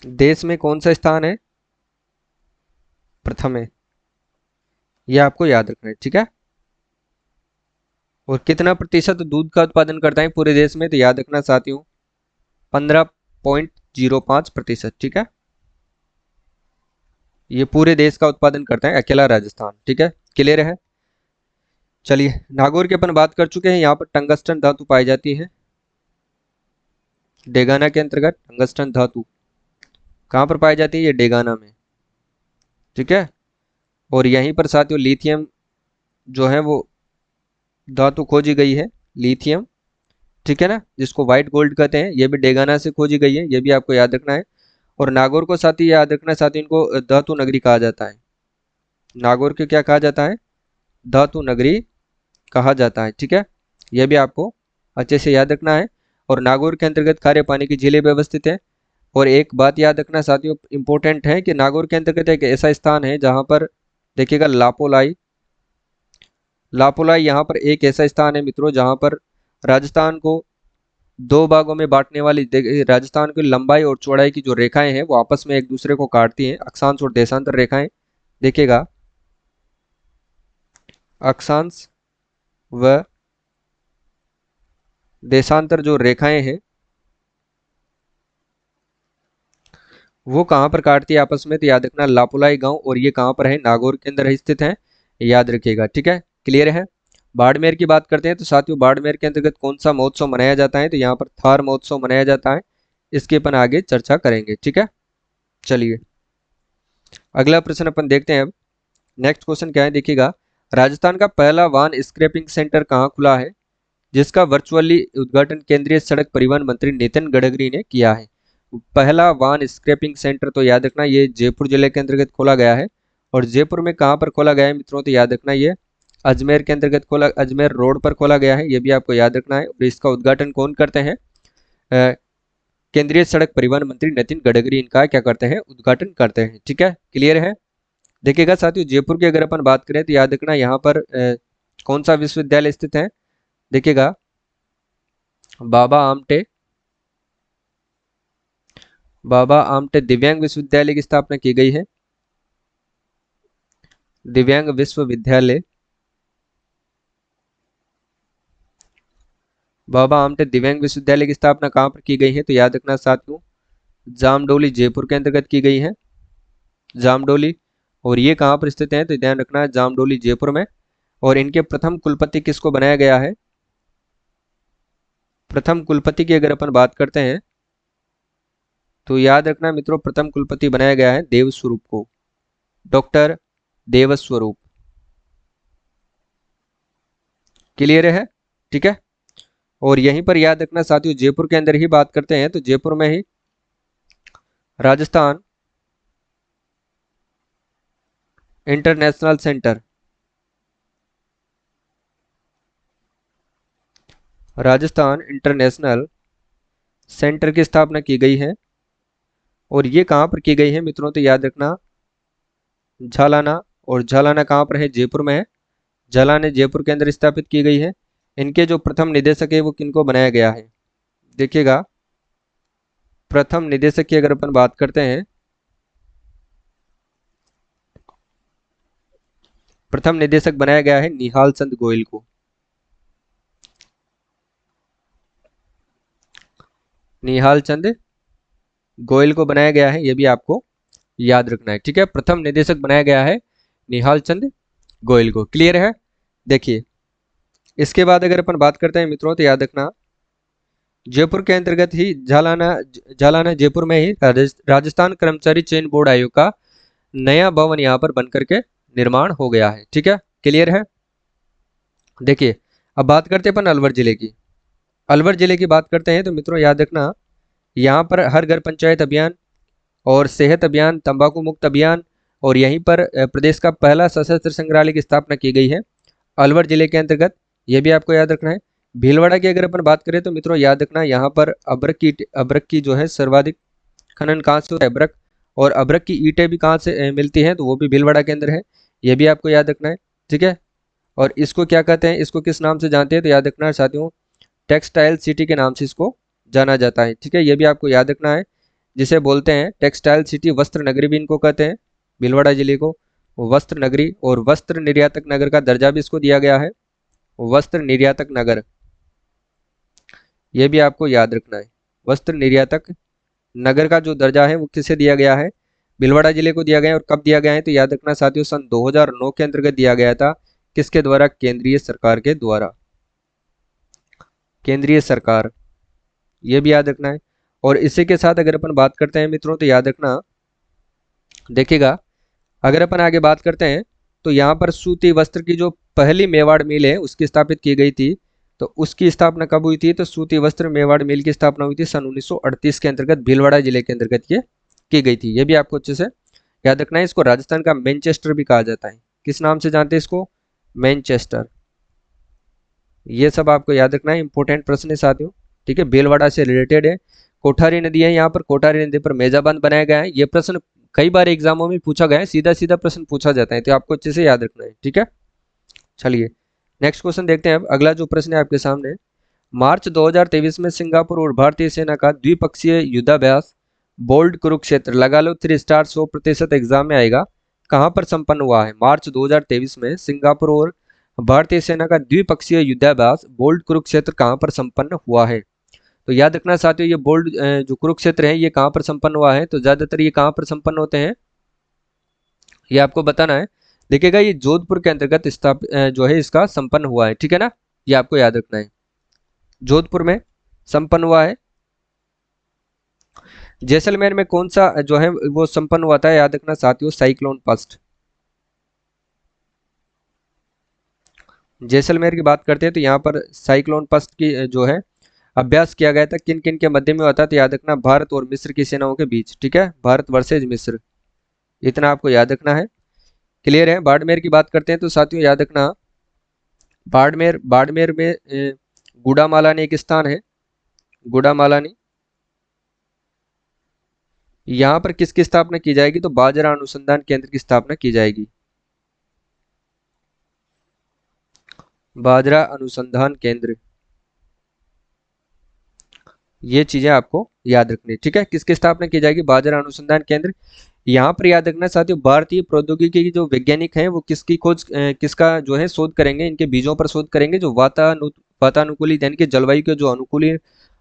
देश में कौन सा स्थान है, प्रथम है। यह आपको याद रखना है, ठीक है। और कितना प्रतिशत दूध का उत्पादन करता है पूरे देश में, तो याद रखना साथियों 15.05%, ठीक है। ये पूरे देश का उत्पादन करता है अकेला राजस्थान, ठीक है। क्लियर है। चलिए नागौर की अपन बात कर चुके हैं। यहाँ पर टंगस्टन धातु पाई जाती है, डेगाना के अंतर्गत टंगस्टन धातु कहाँ पर पाई जाती है, ये डेगाना में, ठीक है। और यहीं पर साथियों लिथियम जो है वो धातु खोजी गई है, लिथियम, ठीक है ना, जिसको व्हाइट गोल्ड कहते हैं, ये भी डेगाना से खोजी गई है, ये भी आपको याद रखना है। और नागौर को साथ ही याद रखना, साथ ही इनको धातु नगरी कहा जाता है। नागौर को क्या कहा जाता है, धातु नगरी कहा जाता है, ठीक है। यह भी आपको अच्छे से याद रखना है। और नागौर के अंतर्गत खारे पानी की झीलें व्यवस्थित है। और एक बात याद रखना साथियों इंपॉर्टेंट है कि नागौर के अंतर्गत एक ऐसा स्थान है जहां पर देखिएगा लापोलाई, लापोलाई यहाँ पर एक ऐसा स्थान है मित्रों जहां पर राजस्थान को दो भागों में बांटने वाली राजस्थान की लंबाई और चौड़ाई की जो रेखाएं हैं वो आपस में एक दूसरे को काटती हैं, अक्षांश और देशांतर रेखाएं। देखिएगा अक्षांश व देशांतर जो रेखाएं हैं वो कहाँ पर काटती है आपस में, तो याद रखना लापुलाई गांव, और ये कहाँ पर है, नागौर के अंदर स्थित है, याद रखिएगा, ठीक है। क्लियर है। बाड़मेर की बात करते हैं तो साथियों बाड़मेर के अंतर्गत कौन सा महोत्सव मनाया जाता है, तो यहाँ पर थार महोत्सव मनाया जाता है। इसके अपन आगे चर्चा करेंगे, ठीक है। चलिए अगला प्रश्न अपन देखते हैं। अब नेक्स्ट क्वेश्चन क्या है, देखिएगा राजस्थान का पहला वाहन स्क्रैपिंग सेंटर कहाँ खुला है, जिसका वर्चुअली उद्घाटन केंद्रीय सड़क परिवहन मंत्री नितिन गडकरी ने किया है। पहला वाहन स्क्रैपिंग सेंटर तो याद रखना ये जयपुर जिले के अंतर्गत खोला गया है। और जयपुर में कहाँ पर खोला गया है मित्रों, तो याद रखना ये अजमेर के अंतर्गत खोला, अजमेर रोड पर खोला गया है, ये भी आपको याद रखना है। और इसका उद्घाटन कौन करते हैं, केंद्रीय सड़क परिवहन मंत्री नितिन गडकरी इनका क्या करते हैं, उद्घाटन करते हैं, ठीक है। क्लियर है। देखिएगा साथियों जयपुर की अगर अपन बात करें तो याद रखना यहाँ पर कौन सा विश्वविद्यालय स्थित है, देखिएगा बाबा आमटे, बाबा आमटे दिव्यांग विश्वविद्यालय की स्थापना की गई है। दिव्यांग विश्वविद्यालय, बाबा आमटे दिव्यांग विश्वविद्यालय की स्थापना कहाँ पर की गई है, तो याद रखना साथियों जामडोली जयपुर के अंतर्गत की गई है, जामडोली। और ये कहाँ पर स्थित है, तो ध्यान रखना है जामडोली जयपुर में। और इनके प्रथम कुलपति किसको बनाया गया है, प्रथम कुलपति की अगर अपन बात करते हैं तो याद रखना मित्रों प्रथम कुलपति बनाया गया है देवस्वरूप को, डॉक्टर देवस्वरूप। क्लियर है। ठीक है। और यहीं पर याद रखना साथियों, जयपुर के अंदर ही बात करते हैं तो जयपुर में ही Rajasthan International Centre, Rajasthan International Centre की स्थापना की गई है। और ये कहाँ पर की गई है मित्रों, तो याद रखना झालाना। और झालाना कहाँ पर है, जयपुर में है। झालाना जयपुर के अंदर स्थापित की गई है। इनके जो प्रथम निदेशक है वो किनको बनाया गया है, देखिएगा प्रथम निदेशक की अगर अपन बात करते हैं, प्रथम निदेशक बनाया गया है निहाल चंद गोयल को। निहाल चंद गोयल को बनाया गया है, ये भी आपको याद रखना है। ठीक है, प्रथम निदेशक बनाया गया है निहाल चंद गोयल को। क्लियर है। देखिए इसके बाद अगर अपन बात करते हैं मित्रों तो याद रखना जयपुर के अंतर्गत ही झालाना, झालाना जयपुर में ही राजस्थान कर्मचारी चयन बोर्ड आयोग का नया भवन यहाँ पर बनकर के निर्माण हो गया है। ठीक है, क्लियर है। देखिए अब बात करते हैं अपन अलवर जिले की। अलवर जिले की बात करते हैं तो मित्रों याद रखना यहाँ पर हर घर पंचायत अभियान और सेहत अभियान, तंबाकू मुक्त अभियान, और यहीं पर प्रदेश का पहला सशस्त्र संग्रहालय की स्थापना की गई है अलवर जिले के अंतर्गत। ये भी आपको याद रखना है। भीलवाड़ा की अगर अपन बात करें तो मित्रों याद रखना यहाँ पर अब्रक की जो है सर्वाधिक खनन कहाँ से होता है, अब्रक। और अब्रक की ईंटें भी कहाँ से मिलती हैं, तो वो भी भीलवाड़ा के अंदर है। ये भी आपको याद रखना है। ठीक है, और इसको क्या कहते हैं, इसको किस नाम से जानते हैं, तो याद रखना है साथियों टेक्सटाइल सिटी के नाम से इसको जाना जाता है। ठीक है, ये भी आपको याद रखना है। जिसे बोलते हैं टेक्सटाइल सिटी, वस्त्र नगरी भी इनको कहते हैं भीलवाड़ा जिले को, वस्त्र नगरी। और वस्त्र निर्यातक नगर का दर्जा भी इसको दिया गया है, वस्त्र निर्यातक नगर। ये भी आपको याद रखना है। वस्त्र निर्यातक नगर का जो दर्जा है वो किसे दिया गया है, भीलवाड़ा जिले को दिया गया है। और कब दिया गया है, तो याद रखना साथियों सन 2009 के अंतर्गत दिया गया था। किसके द्वारा, केंद्रीय सरकार के द्वारा, केंद्रीय सरकार। ये भी याद रखना है। और इसी के साथ अगर अपन बात करते हैं मित्रों तो याद रखना देखिएगा अगर अपन आगे बात करते हैं तो यहाँ पर सूती वस्त्र की जो पहली मेवाड़ मिल है उसकी स्थापित की गई थी। तो उसकी स्थापना कब हुई थी, तो सूती वस्त्र मेवाड़ मिल की स्थापना हुई थी सन 1938 के अंतर्गत भीलवाड़ा जिले के अंतर्गत ये की गई थी। ये भी आपको अच्छे से याद रखना है। इसको राजस्थान का मैनचेस्टर भी कहा जाता है। किस नाम से जानते हैं इसको, मैनचेस्टर। ये सब आपको याद रखना है, इंपॉर्टेंट प्रश्न है साथियों। ठीक है, भीलवाड़ा से रिलेटेड है। कोठारी नदी है, यहाँ पर कोठारी नदी पर मेजाबांध बनाया गया है। ये प्रश्न कई बार एग्जामों में पूछा गया है, सीधा सीधा प्रश्न पूछा जाता है, तो आपको अच्छे से याद रखना है। ठीक है, चलिए नेक्स्ट क्वेश्चन देखते हैं। अब अगला जो प्रश्न है आपके सामने, मार्च 2023 में सिंगापुर और भारतीय सेना का द्विपक्षीय युद्धाभ्यास बोल्ड कुरुक्षेत्र, लगा लो 3 स्टार 100% एग्जाम में आएगा, कहां पर संपन्न हुआ है। मार्च 2023 में सिंगापुर और भारतीय सेना का द्विपक्षीय युद्धाभ्यास बोल्ड कुरुक्षेत्र कहां पर संपन्न हुआ है। तो याद रखना साथियों ये बोल्ड जो कुरुक्षेत्र है ये कहां पर संपन्न हुआ है, तो ज्यादातर ये कहां पर संपन्न होते हैं ये आपको बताना है। देखिएगा ये जोधपुर के अंतर्गत स्थापित जो है इसका संपन्न हुआ है। ठीक है ना, ये आपको याद रखना है, जोधपुर में संपन्न हुआ है। जैसलमेर में कौन सा जो है वो संपन्न हुआ था, याद रखना साथियों साइक्लोन पस्ट। जैसलमेर की बात करते हैं तो यहाँ पर साइक्लोन पस्ट की जो है अभ्यास किया गया था, किन किन के मध्य में होता था, तो याद रखना भारत और मिस्र की सेनाओं के बीच। ठीक है, भारत वर्सेज मिस्र, इतना आपको याद रखना है। क्लियर है। बाड़मेर की बात करते हैं तो साथियों याद रखना बाड़मेर, बाड़मेर में गुड़ामालानी एक स्थान है, गुड़ामालानी। यहाँ पर किसकी स्थापना की जाएगी, तो बाजरा अनुसंधान केंद्र की स्थापना की जाएगी, बाजरा अनुसंधान केंद्र। ये चीजें आपको याद रखनी। ठीक है, किसकी स्थापना की जाएगी, बाजरा अनुसंधान केंद्र। यहाँ पर याद रखना साथियों भारतीय प्रौद्योगिकी के जो वैज्ञानिक हैं वो किसकी खोज किसका जो है शोध करेंगे, इनके बीजों पर शोध करेंगे जो वातानुकूलित यानी कि जलवायु के जो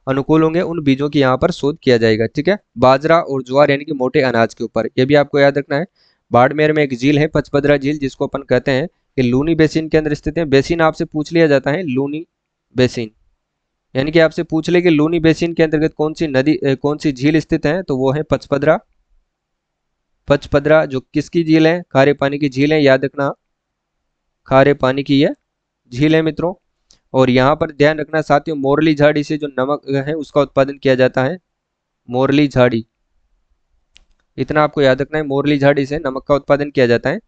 अनुकूल होंगे उन बीजों की यहाँ पर शोध किया जाएगा। ठीक है, बाजरा और ज्वार यानी कि मोटे अनाज के ऊपर, ये भी आपको याद रखना है। बाड़मेर में एक झील है पचपदरा झील, जिसको अपन कहते हैं कि लूनी बेसिन के अंदर स्थित है। बेसिन आपसे पूछ लिया जाता है, लूनी बेसिन, यानी कि आपसे पूछ ले कि लूनी बेसिन के अंतर्गत कौन सी नदी कौन सी झील स्थित है, तो वो है पचपदरा। पचपदरा जो किसकी झील है, खारे पानी की झील है, याद रखना खारे पानी की यह झील है मित्रों। और यहाँ पर ध्यान रखना साथियों, मोरली झाड़ी से जो नमक है उसका उत्पादन किया जाता है, मोरली झाड़ी, इतना आपको याद रखना है, मोरली झाड़ी से नमक का उत्पादन किया जाता है।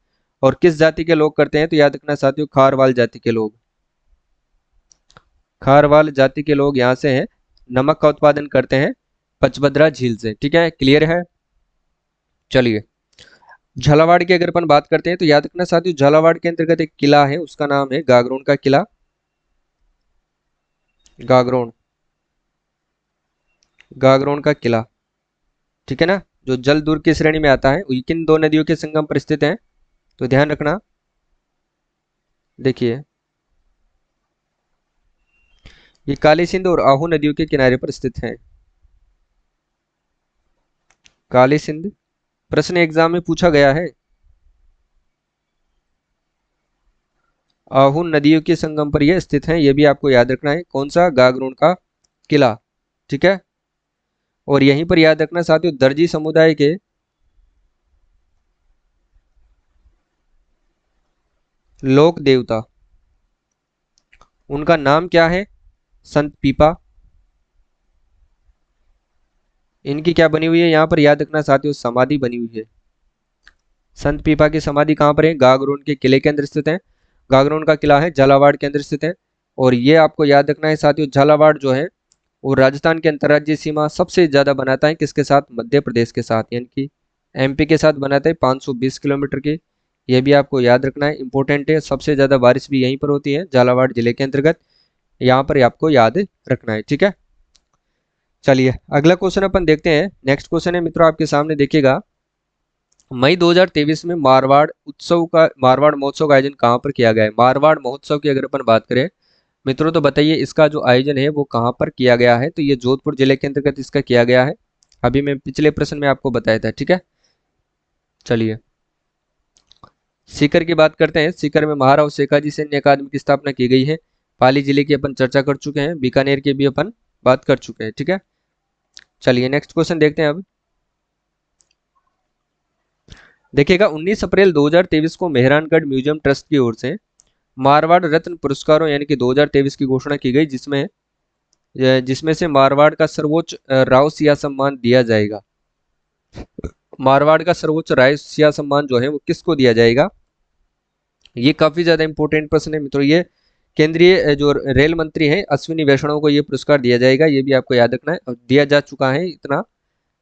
और किस जाति के लोग करते हैं, तो याद रखना साथियों, खारवाल जाति के लोग, खारवाल जाति के लोग यहाँ से हैं, नमक का उत्पादन करते हैं पचभद्रा झील से। ठीक है, क्लियर है। चलिए, झालावाड़ की अगर अपन बात करते हैं तो याद रखना साथियों, झालावाड़ के अंतर्गत एक किला है, उसका नाम है गागरोन का किला, गागरोन, गागरोन का किला। ठीक है ना, जो जल दुर्ग की श्रेणी में आता है, ये किन दो नदियों के संगम पर स्थित है, तो ध्यान रखना, देखिए ये काली सिंध और आहू नदियों के किनारे पर स्थित है, काली सिंध, प्रश्न एग्जाम में पूछा गया है, आहू नदियों के संगम पर यह स्थित है, यह भी आपको याद रखना है, कौन सा, गागरोन का किला। ठीक है, और यहीं पर याद रखना साथियों, दर्जी समुदाय के लोक देवता, उनका नाम क्या है, संत पीपा। इनकी क्या बनी हुई है, यहाँ पर याद रखना साथियों, समाधि बनी हुई है। संत पीपा की समाधि कहाँ पर है, गागरोन के किले के अंदर स्थित है, गागरोन का किला है झालावाड़ के अंदर स्थित है। और ये आपको याद रखना है साथियों, झालावाड़ जो है वो राजस्थान की अंतर्राज्यीय सीमा सबसे ज्यादा बनाता है किसके साथ, मध्य प्रदेश के साथ, यानी कि एमपी के साथ बनाता है 520 किलोमीटर की। ये भी आपको याद रखना है, इंपॉर्टेंट है, सबसे ज्यादा बारिश भी यहीं पर होती है, झालावाड़ जिले के अंतर्गत, यहाँ पर आपको याद रखना है। ठीक है, चलिए अगला क्वेश्चन अपन देखते हैं। नेक्स्ट क्वेश्चन है मित्रों आपके सामने, देखिएगा, मई 2023 में मारवाड़ महोत्सव का आयोजन कहाँ पर किया गया है। मारवाड़ महोत्सव की अगर अपन बात करें मित्रों, तो बताइए इसका जो आयोजन है वो कहाँ पर किया गया है, तो ये जोधपुर जिले के अंतर्गत इसका किया गया है, अभी मैं पिछले प्रश्न में आपको बताया था। ठीक है, चलिए सीकर की बात करते हैं। सीकर में महाराव शेखाजी सैन्य अकादमी की स्थापना की गई है। पाली जिले की अपन चर्चा कर चुके हैं, बीकानेर की भी अपन बात कर चुके हैं। ठीक है, चलिए नेक्स्ट क्वेश्चन देखते हैं अब। देखिएगा, 19 अप्रैल 2023 को मेहरानगढ़ म्यूजियम ट्रस्ट की ओर से मारवाड़ रत्न पुरस्कारों यानी कि 2023 की घोषणा की गई, जिसमें से मारवाड़ का सर्वोच्च राव सिया सम्मान दिया जाएगा। मारवाड़ का सर्वोच्च राय सिया सम्मान जो है वो किसको दिया जाएगा, ये काफी ज्यादा इंपॉर्टेंट प्रश्न है मित्रों। ये केंद्रीय जो रेल मंत्री हैं अश्विनी वैष्णव को ये पुरस्कार दिया जाएगा, ये भी आपको याद रखना है, और दिया जा चुका है, इतना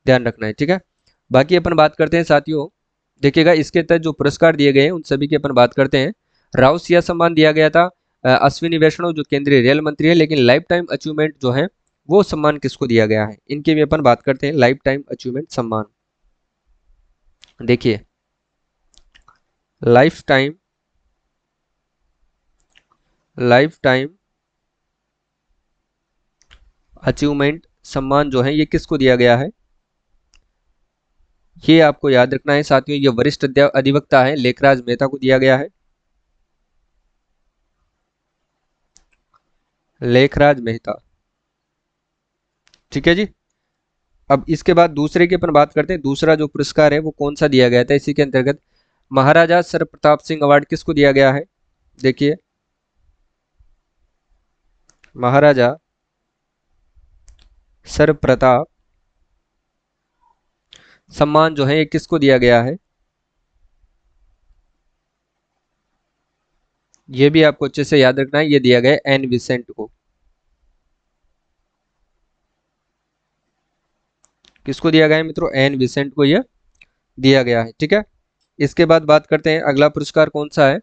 ध्यान रखना है। ठीक है, बाकी अपन बात करते हैं साथियों, देखिएगा इसके तहत जो पुरस्कार दिए गए हैं उन सभी की अपन बात करते हैं। राव सिया सम्मान दिया गया था अश्विनी वैष्णव जो केंद्रीय रेल मंत्री है, लेकिन लाइफ टाइम अचीवमेंट जो है वो सम्मान किसको दिया गया है, इनकी भी अपन बात करते हैं, लाइफ टाइम अचीवमेंट सम्मान। देखिए, life time, life time achievement सम्मान जो है ये किसको दिया गया है, ये आपको याद रखना है साथियों, ये वरिष्ठ अधिवक्ता है लेखराज मेहता को दिया गया है, लेखराज मेहता। ठीक है जी, अब इसके बाद दूसरे की अपन बात करते हैं, दूसरा जो पुरस्कार है वो कौन सा दिया गया था इसी के अंतर्गत, महाराजा सर प्रताप सिंह अवार्ड किसको दिया गया है, देखिए महाराजा सर प्रताप सम्मान जो है ये किसको दिया गया है, ये भी आपको अच्छे से याद रखना है, ये दिया गया है एन विसेंट को। किसको दिया गया है मित्रों, एन विसेंट को ये दिया गया है। ठीक है, इसके बाद बात करते हैं अगला पुरस्कार कौन सा है,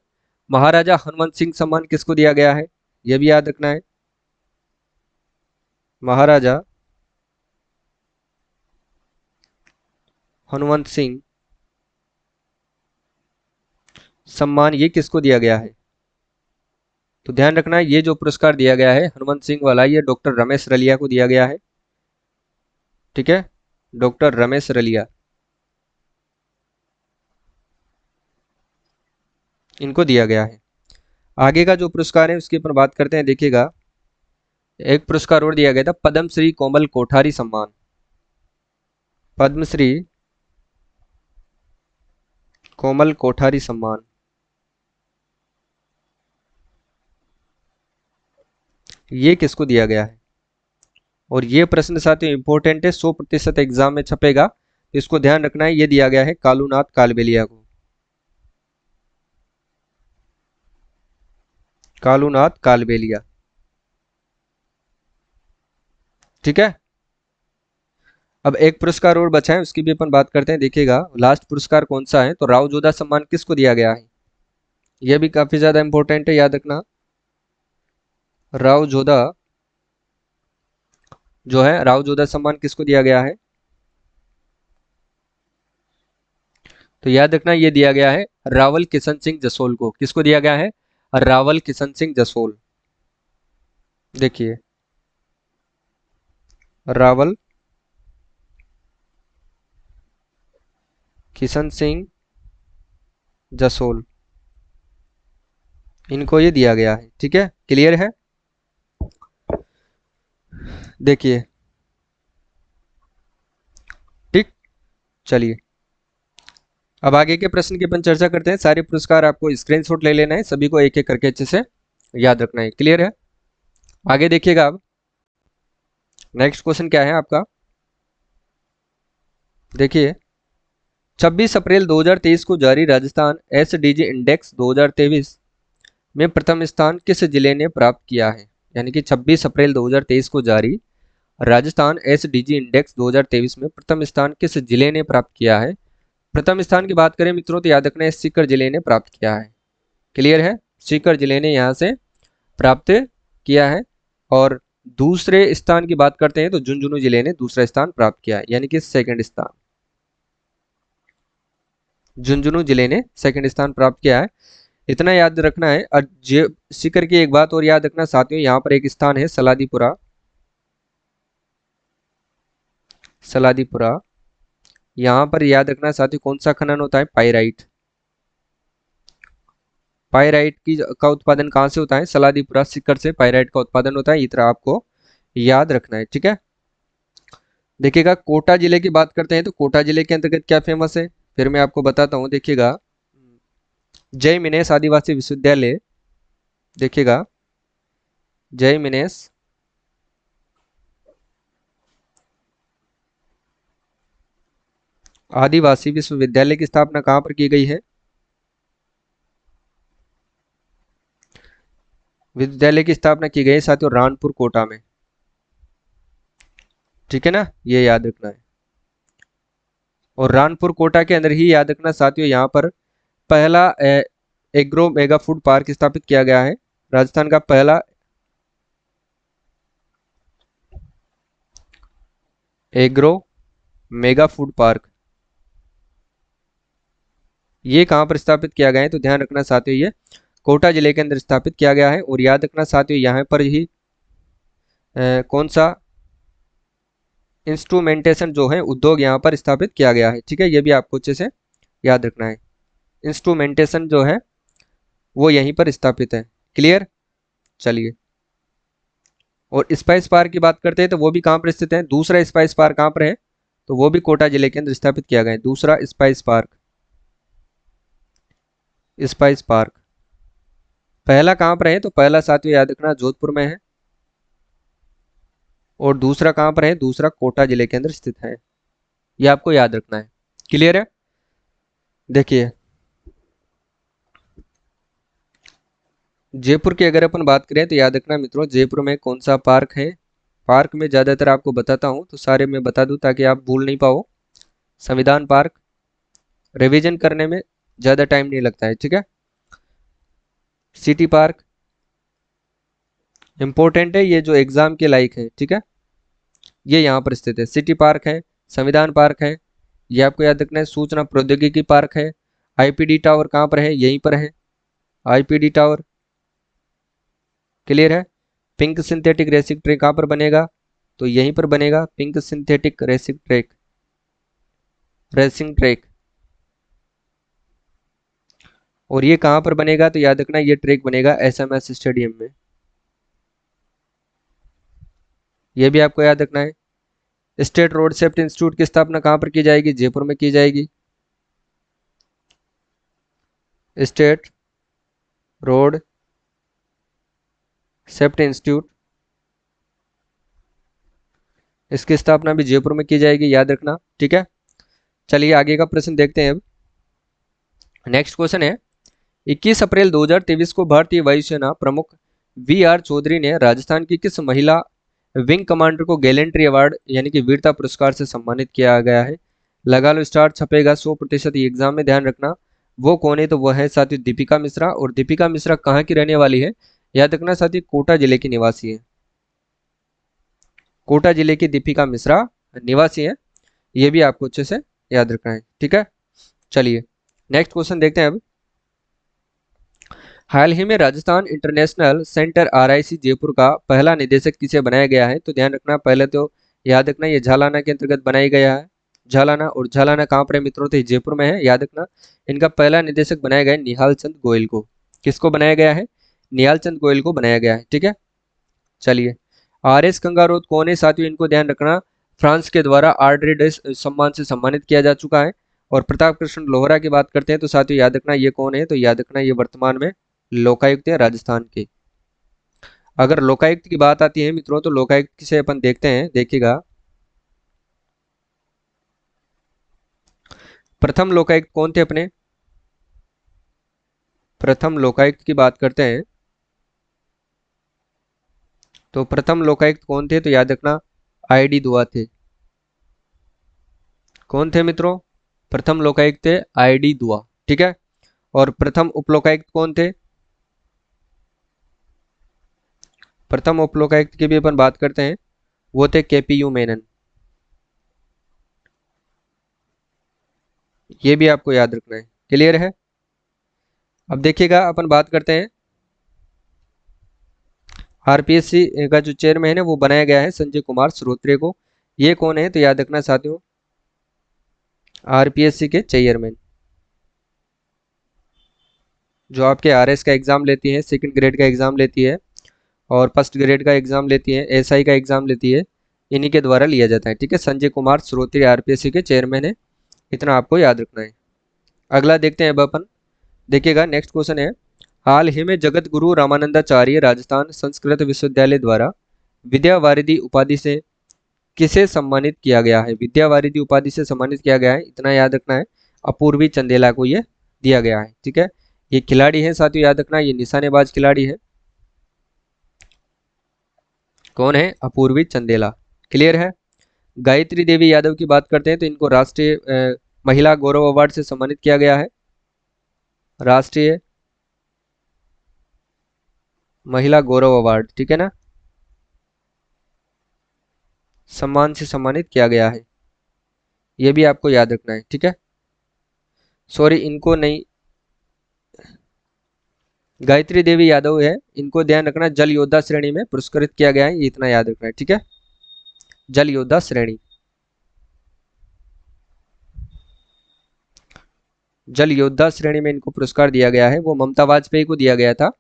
महाराजा हनुमंत सिंह सम्मान किसको दिया गया है, यह भी याद रखना है, महाराजा हनुमंत सिंह सम्मान ये किसको दिया गया है, तो ध्यान रखना है ये जो पुरस्कार दिया गया है हनुमंत सिंह वाला, ये डॉक्टर रमेश रलिया को दिया गया है। ठीक है, डॉक्टर रमेश रलिया, इनको दिया गया है। आगे का जो पुरस्कार है उसकी पर बात करते हैं, देखिएगा एक पुरस्कार और दिया गया था, पद्मश्री कोमल कोठारी सम्मान, पद्मश्री कोमल कोठारी सम्मान, ये किसको दिया गया है? और ये प्रश्न साथियों इंपॉर्टेंट है, 100% एग्जाम में छपेगा, तो इसको ध्यान रखना है। ये दिया गया है कालूनाथ कालबेलिया को, कालूनाथ कालबेलिया। ठीक है। अब एक पुरस्कार और बचा है, उसकी भी अपन बात करते हैं। देखिएगा लास्ट पुरस्कार कौन सा है, तो राव जोधा सम्मान किसको दिया गया है? यह भी काफी ज्यादा इंपॉर्टेंट है, याद रखना। राव जोधा जो है, राव जोधा सम्मान किसको दिया गया है? तो याद रखना ये दिया गया है रावल किशन सिंह जसोल को। किसको दिया गया है? रावल किशन सिंह जसोल। देखिए, रावल किशन सिंह जसोल, इनको ये दिया गया है। ठीक है, क्लियर है। देखिए, ठीक, चलिए अब आगे के प्रश्न की अपन चर्चा करते हैं। सारे पुरस्कार आपको स्क्रीनशॉट ले लेना है, सभी को एक एक करके अच्छे से याद रखना है। क्लियर है। आगे देखिएगा, अब नेक्स्ट क्वेश्चन क्या है आपका। देखिए, 26 अप्रैल 2023 को जारी राजस्थान एसडीजी इंडेक्स 2023 में प्रथम स्थान किस जिले ने प्राप्त किया है? यानी कि 26 अप्रैल 2023 को जारी राजस्थान एसडीजी इंडेक्स 2023 में प्रथम स्थान किस जिले ने प्राप्त किया है? प्रथम स्थान की बात करें मित्रों, तो याद रखना है सीकर जिले ने प्राप्त किया है। क्लियर है, सीकर जिले ने यहां से प्राप्त किया है। और दूसरे स्थान की बात करते हैं तो झुंझुनू जिले ने दूसरा स्थान प्राप्त किया है, यानी कि सेकंड स्थान। झुंझुनू जिले ने सेकंड स्थान प्राप्त किया है, इतना याद रखना है। और सीकर की एक बात और याद रखना साथियों, यहाँ पर एक स्थान है सलादीपुरा, सलादीपुरा। यहाँ पर याद रखना साथियों कौन सा खनन होता है? पाइराइट। पाइराइट की का उत्पादन कहाँ से होता है? सलादीपुरा सीकर से पाइराइट का उत्पादन होता है। इतना आपको याद रखना है। ठीक है। देखिएगा, कोटा जिले की बात करते हैं तो कोटा जिले के अंतर्गत क्या फेमस है, फिर मैं आपको बताता हूँ। देखिएगा, जय मिनेश आदिवासी विश्वविद्यालय। देखिएगा, जय मिनेश आदिवासी विश्वविद्यालय की स्थापना कहाँ पर की गई है? विद्यालय की स्थापना की गई है साथियों रानपुर कोटा में। ठीक है ना, ये याद रखना है। और रानपुर कोटा के अंदर ही याद रखना साथियों, यहाँ पर पहला एग्रो मेगा फूड पार्क स्थापित किया गया है। राजस्थान का पहला एग्रो मेगा फूड पार्क, ये कहाँ पर स्थापित किया गया है? तो ध्यान रखना साथियों, ये कोटा जिले के अंदर स्थापित किया गया है। और याद रखना साथियों, यहाँ पर ही कौन सा इंस्ट्रूमेंटेशन जो है उद्योग यहाँ पर स्थापित किया गया है। ठीक है, ये भी आपको अच्छे से याद रखना है। इंस्ट्रूमेंटेशन जो है वो यहीं पर स्थापित है। क्लियर। चलिए, और स्पाइस पार्क की बात करते हैं तो वो भी कहाँ पर स्थित है? दूसरा स्पाइस पार्क कहाँ पर है? तो वो भी कोटा जिले के अंदर स्थापित किया गया है, दूसरा स्पाइस पार्क। स्पाइस पार्क पहला कहाँ पर है? तो पहला साथियों याद रखना जोधपुर में है, और दूसरा कहाँ पर है? दूसरा कोटा जिले के अंदर स्थित है। ये आपको याद रखना है। क्लियर है। देखिए, जयपुर की अगर अपन बात करें तो याद रखना मित्रों, जयपुर में कौन सा पार्क है? पार्क में ज़्यादातर आपको बताता हूँ तो सारे मैं बता दूँ ताकि आप भूल नहीं पाओ। संविधान पार्क, रिवीजन करने में ज़्यादा टाइम नहीं लगता है। ठीक है। सिटी पार्क इंपॉर्टेंट है, ये जो एग्जाम के लायक है। ठीक है, ये यहाँ पर स्थित है। सिटी पार्क है, संविधान पार्क है, ये आपको याद रखना है। सूचना प्रौद्योगिकी पार्क है। आईपीडी टावर कहाँ पर है? यहीं पर है, आईपीडी टावर। क्लियर है। पिंक सिंथेटिक रेसिंग ट्रैक कहाँ पर बनेगा? तो यहीं पर बनेगा, pink synthetic racing track, racing track. और ये कहाँ पर बनेगा? तो याद रखना ये ट्रैक बनेगा एसएमएस स्टेडियम में। ये भी आपको याद रखना है। स्टेट रोड सेफ्टी इंस्टीट्यूट की स्थापना कहाँ पर की जाएगी? जयपुर में की जाएगी। स्टेट रोड सेफ्टी इंस्टीट्यूट इसकी स्थापना भी जयपुर में की जाएगी, याद रखना। ठीक है, चलिए आगे का प्रश्न देखते हैं। अब नेक्स्ट क्वेश्चन है, 21 अप्रैल 2023 को भारतीय वायुसेना प्रमुख वी आर चौधरी ने राजस्थान की किस महिला विंग कमांडर को गैलेंट्री अवार्ड यानी कि वीरता पुरस्कार से सम्मानित किया गया है? लगा लो स्टार, छपेगा 100%, ये एग्जाम में ध्यान रखना। वो कौन है? तो वो है साथी दीपिका मिश्रा। और दीपिका मिश्रा कहाँ की रहने वाली है? याद रखना साथी, कोटा जिले की निवासी है। कोटा जिले की दीपिका मिश्रा निवासी है, ये भी आपको अच्छे से याद रखना है। ठीक है, चलिए नेक्स्ट क्वेश्चन देखते हैं। अब हाल ही में Rajasthan International centre RIC Jaipur का पहला निदेशक किसे बनाया गया है? तो ध्यान रखना, पहले तो याद रखना ये झालाना के अंतर्गत बनाया गया है। झालाना, और झालाना कहाँ पर है मित्रों? तो जयपुर में है, याद रखना। इनका पहला निदेशक बनाया गया है निहाल चंद गोयल को। किसको बनाया गया है? निहाल चंद गोयल को बनाया गया है। ठीक है, चलिए आर एस गंगारोत कौन है साथियों? इनको ध्यान रखना, फ्रांस के द्वारा आर्डरे डेस सम्मान से सम्मानित किया जा चुका है। और प्रताप कृष्ण लोहरा की बात करते हैं तो साथियों याद रखना ये कौन है? तो याद रखना ये वर्तमान में लोकायुक्त है राजस्थान के। अगर लोकायुक्त की बात आती है मित्रों तो लोकायुक्त से अपन देखते हैं, देखिएगा प्रथम लोकायुक्त कौन थे अपने? प्रथम लोकायुक्त की बात करते हैं तो प्रथम लोकायुक्त कौन थे? तो याद रखना आईडी दुआ थे। कौन थे मित्रों? प्रथम लोकायुक्त थे आईडी दुआ। ठीक है, और प्रथम उपलोकायुक्त कौन थे? प्रथम उपलोकायुक्त की भी अपन बात करते हैं, वो थे केपीयू मेनन। ये भी आपको याद रखना है। क्लियर है? अब देखिएगा अपन बात करते हैं, आरपीएससी का जो चेयरमैन है वो बनाया गया है संजय कुमार श्रोत्रिय को। ये कौन है? तो याद रखना साथियों, आरपीएससी के चेयरमैन जो आपके आरएस का एग्जाम लेती है, सेकंड ग्रेड का एग्जाम लेती है और फर्स्ट ग्रेड का एग्जाम लेती है, एसआई का एग्जाम लेती है, इन्हीं के द्वारा लिया जाता है। ठीक है, संजय कुमार श्रोत्रिय आरपीएससी के चेयरमैन है, इतना आपको याद रखना है। अगला देखते हैं अब अपन, देखिएगा नेक्स्ट क्वेश्चन है, हाल ही में जगत गुरु रामानंदाचार्य राजस्थान संस्कृत विश्वविद्यालय द्वारा विद्या वारिधि उपाधि से किसे सम्मानित किया गया है? विद्या वारिधि उपाधि से सम्मानित किया गया है, इतना याद रखना है, अपूर्वी चंदेला को ये दिया गया है। ठीक है, ये खिलाड़ी है साथियों, याद रखना ये निशानेबाज खिलाड़ी है। कौन है? अपूर्वी चंदेला। क्लियर है? गायत्री देवी यादव की बात करते हैं तो इनको राष्ट्रीय महिला गौरव अवार्ड से सम्मानित किया गया है। राष्ट्रीय महिला गौरव अवार्ड, ठीक है ना, सम्मान से सम्मानित किया गया है, ये भी आपको याद रखना है। ठीक है, सॉरी इनको नहीं, गायत्री देवी यादव है, इनको ध्यान रखना जल योद्धा श्रेणी में पुरस्कृत किया गया है, ये इतना याद रखना है। ठीक है, जल योद्धा श्रेणी, जल योद्धा श्रेणी में इनको पुरस्कार दिया गया है, वो ममता वाजपेयी को दिया गया था।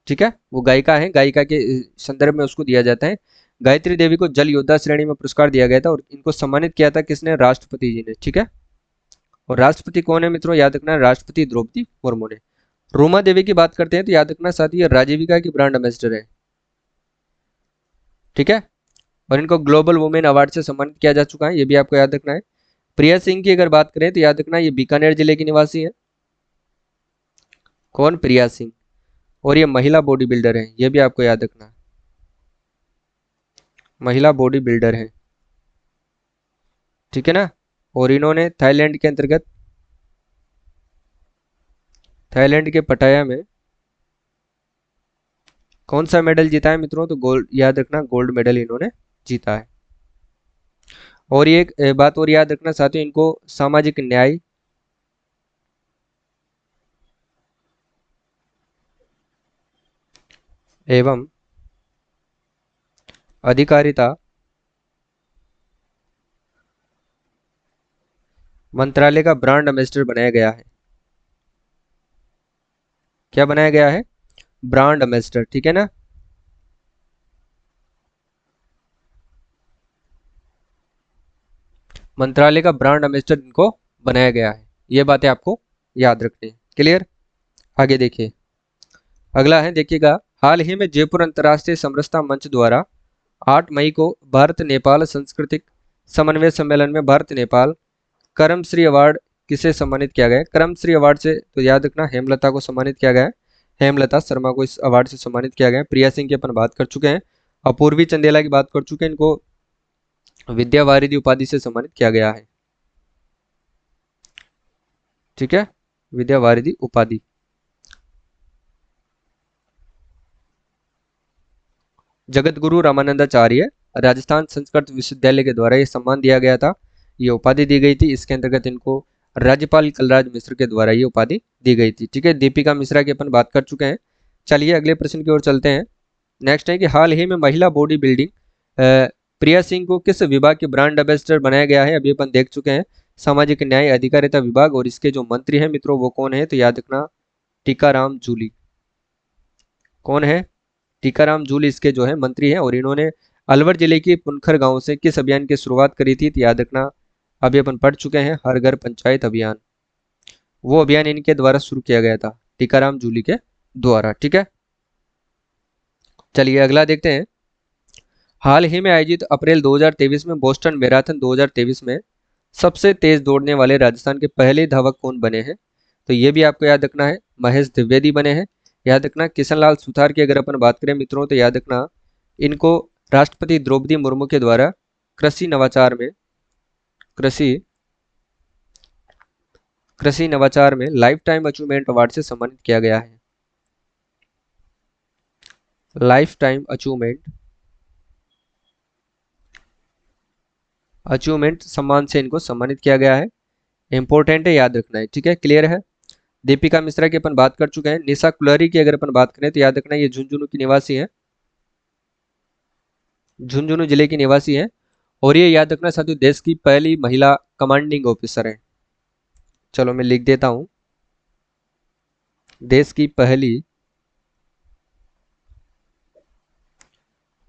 ठीक है, वो गायिका है, गायिका के संदर्भ में उसको दिया जाता है। गायत्री देवी को जल योद्धा श्रेणी में पुरस्कार दिया गया था और इनको सम्मानित किया था किसने? राष्ट्रपति जी ने। ठीक है, और राष्ट्रपति कौन है मित्रों? याद रखना राष्ट्रपति द्रौपदी मुर्मू ने। रूमा देवी की बात करते हैं तो याद रखना साथ ही राजीविका की ब्रांड एम्बेसडर है। ठीक है, और इनको ग्लोबल वुमेन अवार्ड से सम्मानित किया जा चुका है, ये भी आपको याद रखना है। प्रिया सिंह की अगर बात करें तो याद रखना ये बीकानेर जिले की निवासी है। कौन? प्रिया सिंह, और ये महिला बॉडी बिल्डर है, ये भी आपको याद रखना, महिला बॉडी बिल्डर है। ठीक है ना, और इन्होंने थाईलैंड के अंतर्गत, थाईलैंड के पटाया में कौन सा मेडल जीता है मित्रों? तो गोल्ड, याद रखना गोल्ड मेडल इन्होंने जीता है। और ये एक बात और याद रखना साथियों, इनको सामाजिक न्याय एवं अधिकारिता मंत्रालय का ब्रांड एम्बेसडर बनाया गया है। क्या बनाया गया है? Brand ambassador. ठीक है ना, मंत्रालय का ब्रांड एम्बेसडर इनको बनाया गया है, ये बातें आपको याद रखनी है। क्लियर? आगे देखिए, अगला है देखिएगा, हाल ही में जयपुर अंतर्राष्ट्रीय समरसता मंच द्वारा 8 मई को भारत नेपाल सांस्कृतिक समन्वय सम्मेलन में भारत नेपाल कर्मश्री अवार्ड किसे सम्मानित किया गया है? कर्मश्री अवार्ड से तो याद रखना हेमलता को सम्मानित किया गया है। हेमलता शर्मा को इस अवार्ड से सम्मानित किया गया है। प्रिया सिंह की अपन बात कर चुके हैं। अपूर्वी चंदेला की बात कर चुके हैं, इनको विद्या वारिधि उपाधि से सम्मानित किया गया है। ठीक है, विद्या वारिधि उपाधि। जगत गुरु रामानंदाचार्य राजस्थान संस्कृत विश्वविद्यालय के द्वारा ये सम्मान दिया गया था, ये उपाधि दी गई थी। इसके अंतर्गत इनको राज्यपाल कलराज मिश्र के द्वारा ये उपाधि दी गई थी। ठीक है, दीपिका मिश्रा की अपन बात कर चुके हैं। चलिए अगले प्रश्न की ओर चलते हैं। नेक्स्ट है कि हाल ही में महिला बॉडी बिल्डिंग प्रिया सिंह को किस विभाग के ब्रांड एम्बेसडर बनाया गया है? अभी अपन देख चुके हैं, सामाजिक न्याय अधिकारिता विभाग, और इसके जो मंत्री हैं मित्रों वो कौन है? तो याद रखना टीकाराम जूली। कौन है? टीकाराम जूली इसके जो है मंत्री हैं, और इन्होंने अलवर जिले के पुनखर गांव से किस अभियान की शुरुआत करी थी? तो याद रखना अभी अपन पढ़ चुके हैं, हर घर पंचायत अभियान। वो अभियान इनके द्वारा शुरू किया गया था, टीकाराम जूली के द्वारा। ठीक है, चलिए अगला देखते हैं। हाल ही में आयोजित अप्रैल 2023 में बोस्टन मैराथन 2023 में सबसे तेज दौड़ने वाले राजस्थान के पहले धावक कौन बने हैं? तो ये भी आपको याद रखना है, महेश द्विवेदी बने हैं। याद रखना किशन लाल सुथार की अगर अपन बात करें मित्रों, तो याद रखना इनको राष्ट्रपति द्रौपदी मुर्मू के द्वारा कृषि नवाचार में लाइफ टाइम अचीवमेंट अवार्ड से सम्मानित किया गया है। लाइफ टाइम अचीवमेंट सम्मान से इनको सम्मानित किया गया है। इंपॉर्टेंट है, याद रखना है। ठीक है, क्लियर है। दीपिका मिश्रा की अपन बात कर चुके हैं। निशा कुलहरी की अगर अपन बात करें तो याद रखना ये झुंझुनू की निवासी है, झुंझुनू जिले की निवासी है, और ये याद रखना साथियों देश की पहली महिला कमांडिंग ऑफिसर है। चलो मैं लिख देता हूं, देश की पहली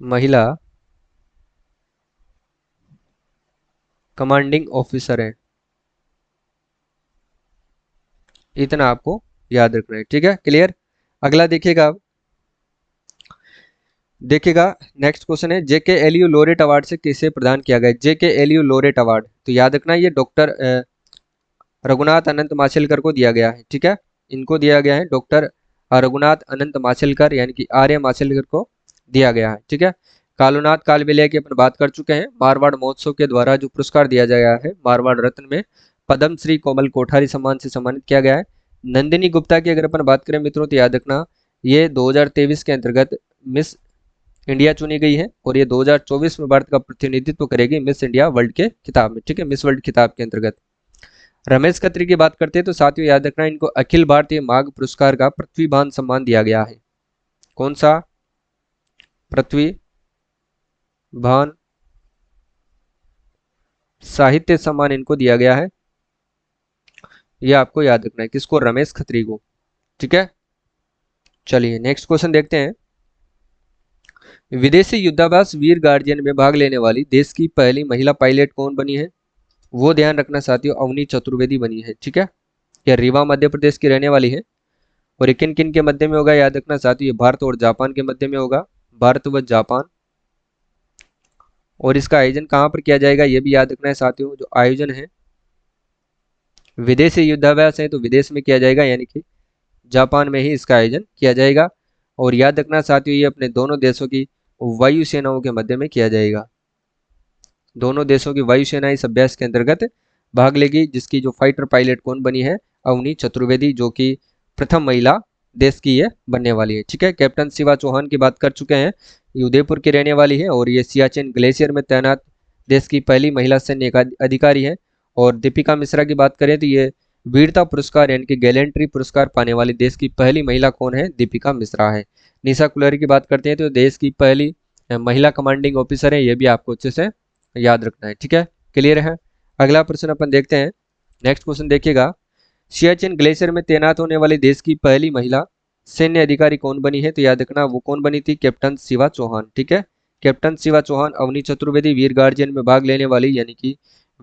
महिला कमांडिंग ऑफिसर है, इतना आपको याद रखना है। ठीक है, क्लियर। अगला देखिएगा, नेक्स्ट क्वेश्चन है जेके एलयू लोरेट अवार्ड से किसे प्रदान किया गया? जेके एलयू लोरेट अवार्ड तो याद रखना ये डॉक्टर रघुनाथ अनंत माशेलकर को दिया गया है। ठीक है, इनको दिया गया है, डॉक्टर रघुनाथ अनंत माशेलकर यानी कि आर्य माशेलकर को दिया गया है। ठीक है, कालूनाथ कालबेलिया की अपन बात कर चुके हैं। मारवाड़ महोत्सव के द्वारा जो पुरस्कार दिया गया है मारवाड़ रत्न में पद्म श्री कोमल कोठारी सम्मान से सम्मानित किया गया है। नंदिनी गुप्ता की अगर अपन बात करें मित्रों तो याद रखना ये 2023 के अंतर्गत मिस इंडिया चुनी गई है, और ये 2024 में भारत का प्रतिनिधित्व करेगी मिस इंडिया वर्ल्ड के खिताब में। ठीक है, मिस वर्ल्ड खिताब के अंतर्गत। रमेश खत्री की बात करते हैं तो साथियों याद रखना इनको अखिल भारतीय माघ पुरस्कार का पृथ्वीभान सम्मान दिया गया है। कौन सा? पृथ्वीभान साहित्य सम्मान इनको दिया गया है, यह आपको याद रखना है। किसको? रमेश खत्री को। ठीक है, चलिए नेक्स्ट क्वेश्चन देखते हैं। विदेशी युद्धाभ्यास वीर गार्जियन में भाग लेने वाली देश की पहली महिला पायलट कौन बनी है? वो ध्यान रखना साथियों अवनी चतुर्वेदी बनी है। ठीक है, यह रीवा मध्य प्रदेश की रहने वाली है, और किन किन के मध्य में होगा याद रखना साथियों, ये भारत और जापान के मध्य में होगा, भारत व जापान। और इसका आयोजन कहाँ पर किया जाएगा ये भी याद रखना है साथियों, जो आयोजन है विदेशी युद्धाभ्यास है तो विदेश में किया जाएगा, यानी कि जापान में ही इसका आयोजन किया जाएगा। और याद रखना साथियों ये अपने दोनों देशों की वायुसेनाओं के मध्य में किया जाएगा। दोनों देशों की वायुसेना इस अभ्यास के अंतर्गत भाग लेगी, जिसकी जो फाइटर पायलट कौन बनी है? अवनी चतुर्वेदी, जो कि प्रथम महिला देश की ये बनने वाली है। ठीक है, कैप्टन शिवा चौहान की बात कर चुके हैं, ये उदयपुर की रहने वाली है, और ये सियाचिन ग्लेशियर में तैनात देश की पहली महिला सैन्य अधिकारी है। और दीपिका मिश्रा की बात करें तो ये वीरता पुरस्कार यानी कि गैलेंट्री पुरस्कार पाने वाली देश की पहली महिला कौन है? दीपिका मिश्रा है। निशा कुलहरी की बात करते हैं तो देश की पहली महिला कमांडिंग ऑफिसर है, ये भी आपको अच्छे से याद रखना है। ठीक है, क्लियर है। अगला प्रश्न अपन देखते हैं। नेक्स्ट क्वेश्चन देखिएगा, सियाचिन ग्लेशियर में तैनात होने वाली देश की पहली महिला सैन्य अधिकारी कौन बनी है? तो याद रखना वो कौन बनी थी? कैप्टन शिवा चौहान। ठीक है, कैप्टन शिवा चौहान अवनी चतुर्वेदी वीर गार्जियन में भाग लेने वाली यानी कि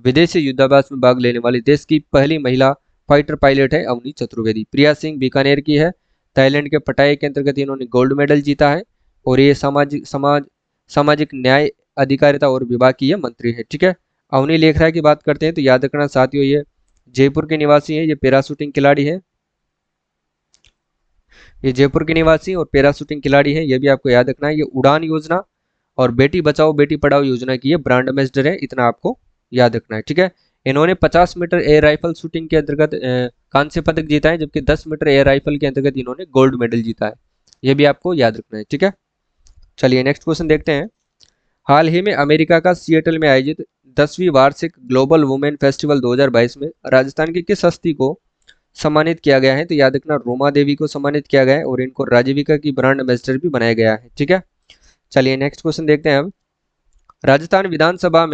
विदेशी युद्धाभ्यास में भाग लेने वाली देश की पहली महिला फाइटर पायलट है अवनी चतुर्वेदी। प्रिया सिंह बीकानेर की है, थाईलैंड के पटाया के अंतर्गत इन्होंने गोल्ड मेडल जीता है, और ये समाज सामाजिक न्याय अधिकारिता और विभाग की ये मंत्री है। ठीक है, अवनी लेखरा की बात करते हैं तो याद रखना साथियों, ये जयपुर के निवासी है, ये पैराशूटिंग खिलाड़ी है, ये जयपुर के निवासी और पैराशूटिंग खिलाड़ी है, ये भी आपको याद रखना है। ये उड़ान योजना और बेटी बचाओ बेटी पढ़ाओ योजना की ये ब्रांड एम्बेसडर है, इतना आपको याद रखना है। ठीक है, इन्होंने 50 मीटर एयर राइफल शूटिंग के अंतर्गत कांस्य पदक जीता है, जबकि 10 मीटर एयर राइफल के अंतर्गत इन्होंने गोल्ड मेडल जीता है, ये भी आपको याद रखना है। ठीक है, चलिए नेक्स्ट क्वेश्चन देखते हैं। हाल ही में अमेरिका का सिएटल में आयोजित 10वीं वार्षिक ग्लोबल वुमेन फेस्टिवल 2022 में राजस्थान की किस हस्ती को सम्मानित किया गया है? तो याद रखना रोमा देवी को सम्मानित किया गया है और इनको राजीविका की ब्रांड एम्बेसडर भी बनाया गया है। ठीक है, चलिए नेक्स्ट क्वेश्चन देखते हैं अब। राजस्थान विधानसभा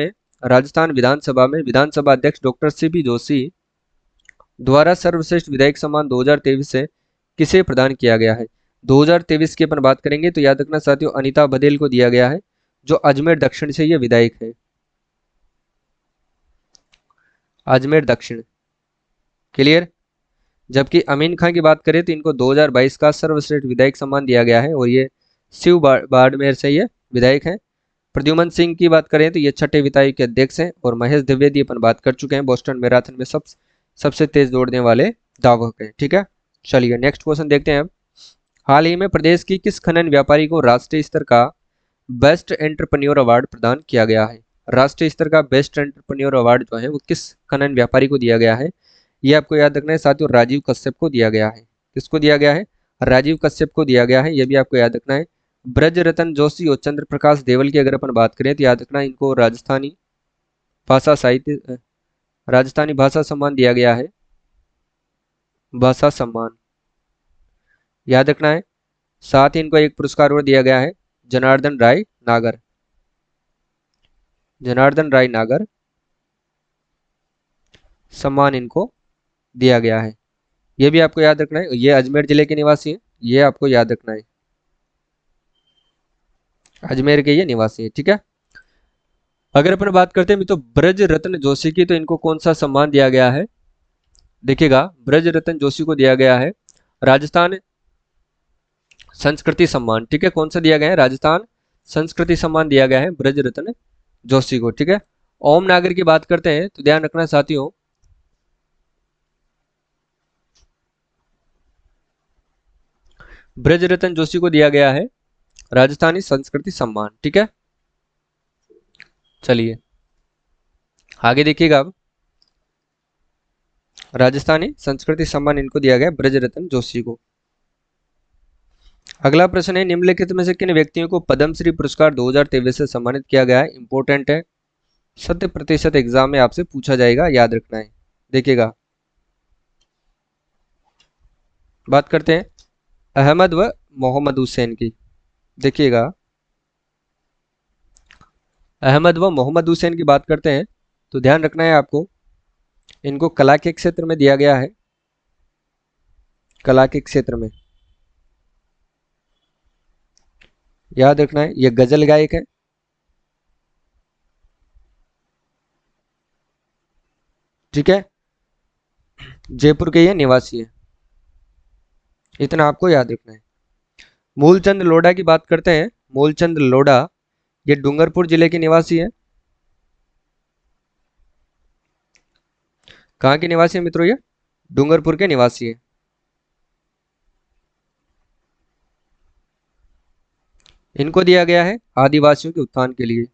में विधानसभा अध्यक्ष डॉक्टर सीपी जोशी द्वारा सर्वश्रेष्ठ विधायक सम्मान 2023 से किसे प्रदान किया गया है? 2023 की अपन बात करेंगे तो याद रखना साथियों अनीता बघेल को दिया गया है, जो अजमेर दक्षिण से ये विधायक है। अजमेर दक्षिण, क्लियर। जबकि अमीन खान की बात करें तो इनको 2022 का सर्वश्रेष्ठ विधायक सम्मान दिया गया है और ये शिव बाड़मेर से ये विधायक हैं। प्रद्युमन सिंह की बात करें तो ये छठे विधायक के अध्यक्ष हैं और महेश द्विवेदी अपन बात कर चुके हैं, बोस्टन मैराथन में सबसे तेज दौड़ने वाले धावक हैं। ठीक है, चलिए नेक्स्ट क्वेश्चन देखते हैं अब। हाल ही में प्रदेश की किस खनन व्यापारी को राष्ट्रीय स्तर का बेस्ट एंटरप्रेन्योर अवार्ड प्रदान किया गया है? राष्ट्रीय स्तर का बेस्ट एंटरप्रेन्योर अवार्ड जो है वो किस खनन व्यापारी को दिया गया है? ये आपको याद रखना है साथियों, राजीव कश्यप को दिया गया है। किसको दिया गया है? राजीव कश्यप को दिया गया है, ये भी आपको याद रखना है। ब्रज रतन जोशी और चंद्र प्रकाश देवल की अगर अपन बात करें तो याद रखना इनको राजस्थानी भाषा सम्मान दिया गया है, भाषा सम्मान याद रखना है। साथ ही इनको एक पुरस्कार और दिया गया है, जनार्दन राय नागर सम्मान इनको दिया गया है, ये भी आपको याद रखना है। ये अजमेर जिले के निवासी हैं, ये आपको याद रखना है, अजमेर के ये निवासी है। ठीक है, अगर अपन बात करते हैं तो ब्रज रत्न जोशी की, तो इनको कौन सा सम्मान दिया गया है? देखिएगा, ब्रज रत्न जोशी को दिया गया है राजस्थान संस्कृति सम्मान। ठीक है, कौन सा दिया गया है? राजस्थान संस्कृति सम्मान दिया गया है ब्रज रत्न जोशी को। ठीक है, ओम नागर की बात करते हैं तो ध्यान रखना साथियों, ब्रज रत्न जोशी को दिया गया है राजस्थानी संस्कृति सम्मान। ठीक है, चलिए आगे देखिएगा अब। राजस्थानी संस्कृति सम्मान इनको दिया गया ब्रज रत्न जोशी को। अगला प्रश्न है, निम्नलिखित में से किन व्यक्तियों को पद्मश्री पुरस्कार 2023 से सम्मानित किया गया है? इंपॉर्टेंट है, 100% एग्जाम में आपसे पूछा जाएगा, याद रखना है। देखिएगा, बात करते हैं अहमद व मोहम्मद हुसैन की। देखिएगा, अहमद व मोहम्मद हुसैन की बात करते हैं तो ध्यान रखना है आपको, इनको कला के क्षेत्र में दिया गया है, कला के क्षेत्र में याद रखना है। ये गजल गायक है, ठीक है, जयपुर के ये निवासी है, इतना आपको याद रखना है। मूलचंद लोढ़ा की बात करते हैं, मूलचंद लोढ़ा ये डूंगरपुर जिले के निवासी है। कहाँ के निवासी है मित्रों? ये डूंगरपुर के निवासी है। इनको दिया गया है आदिवासियों के उत्थान के लिए।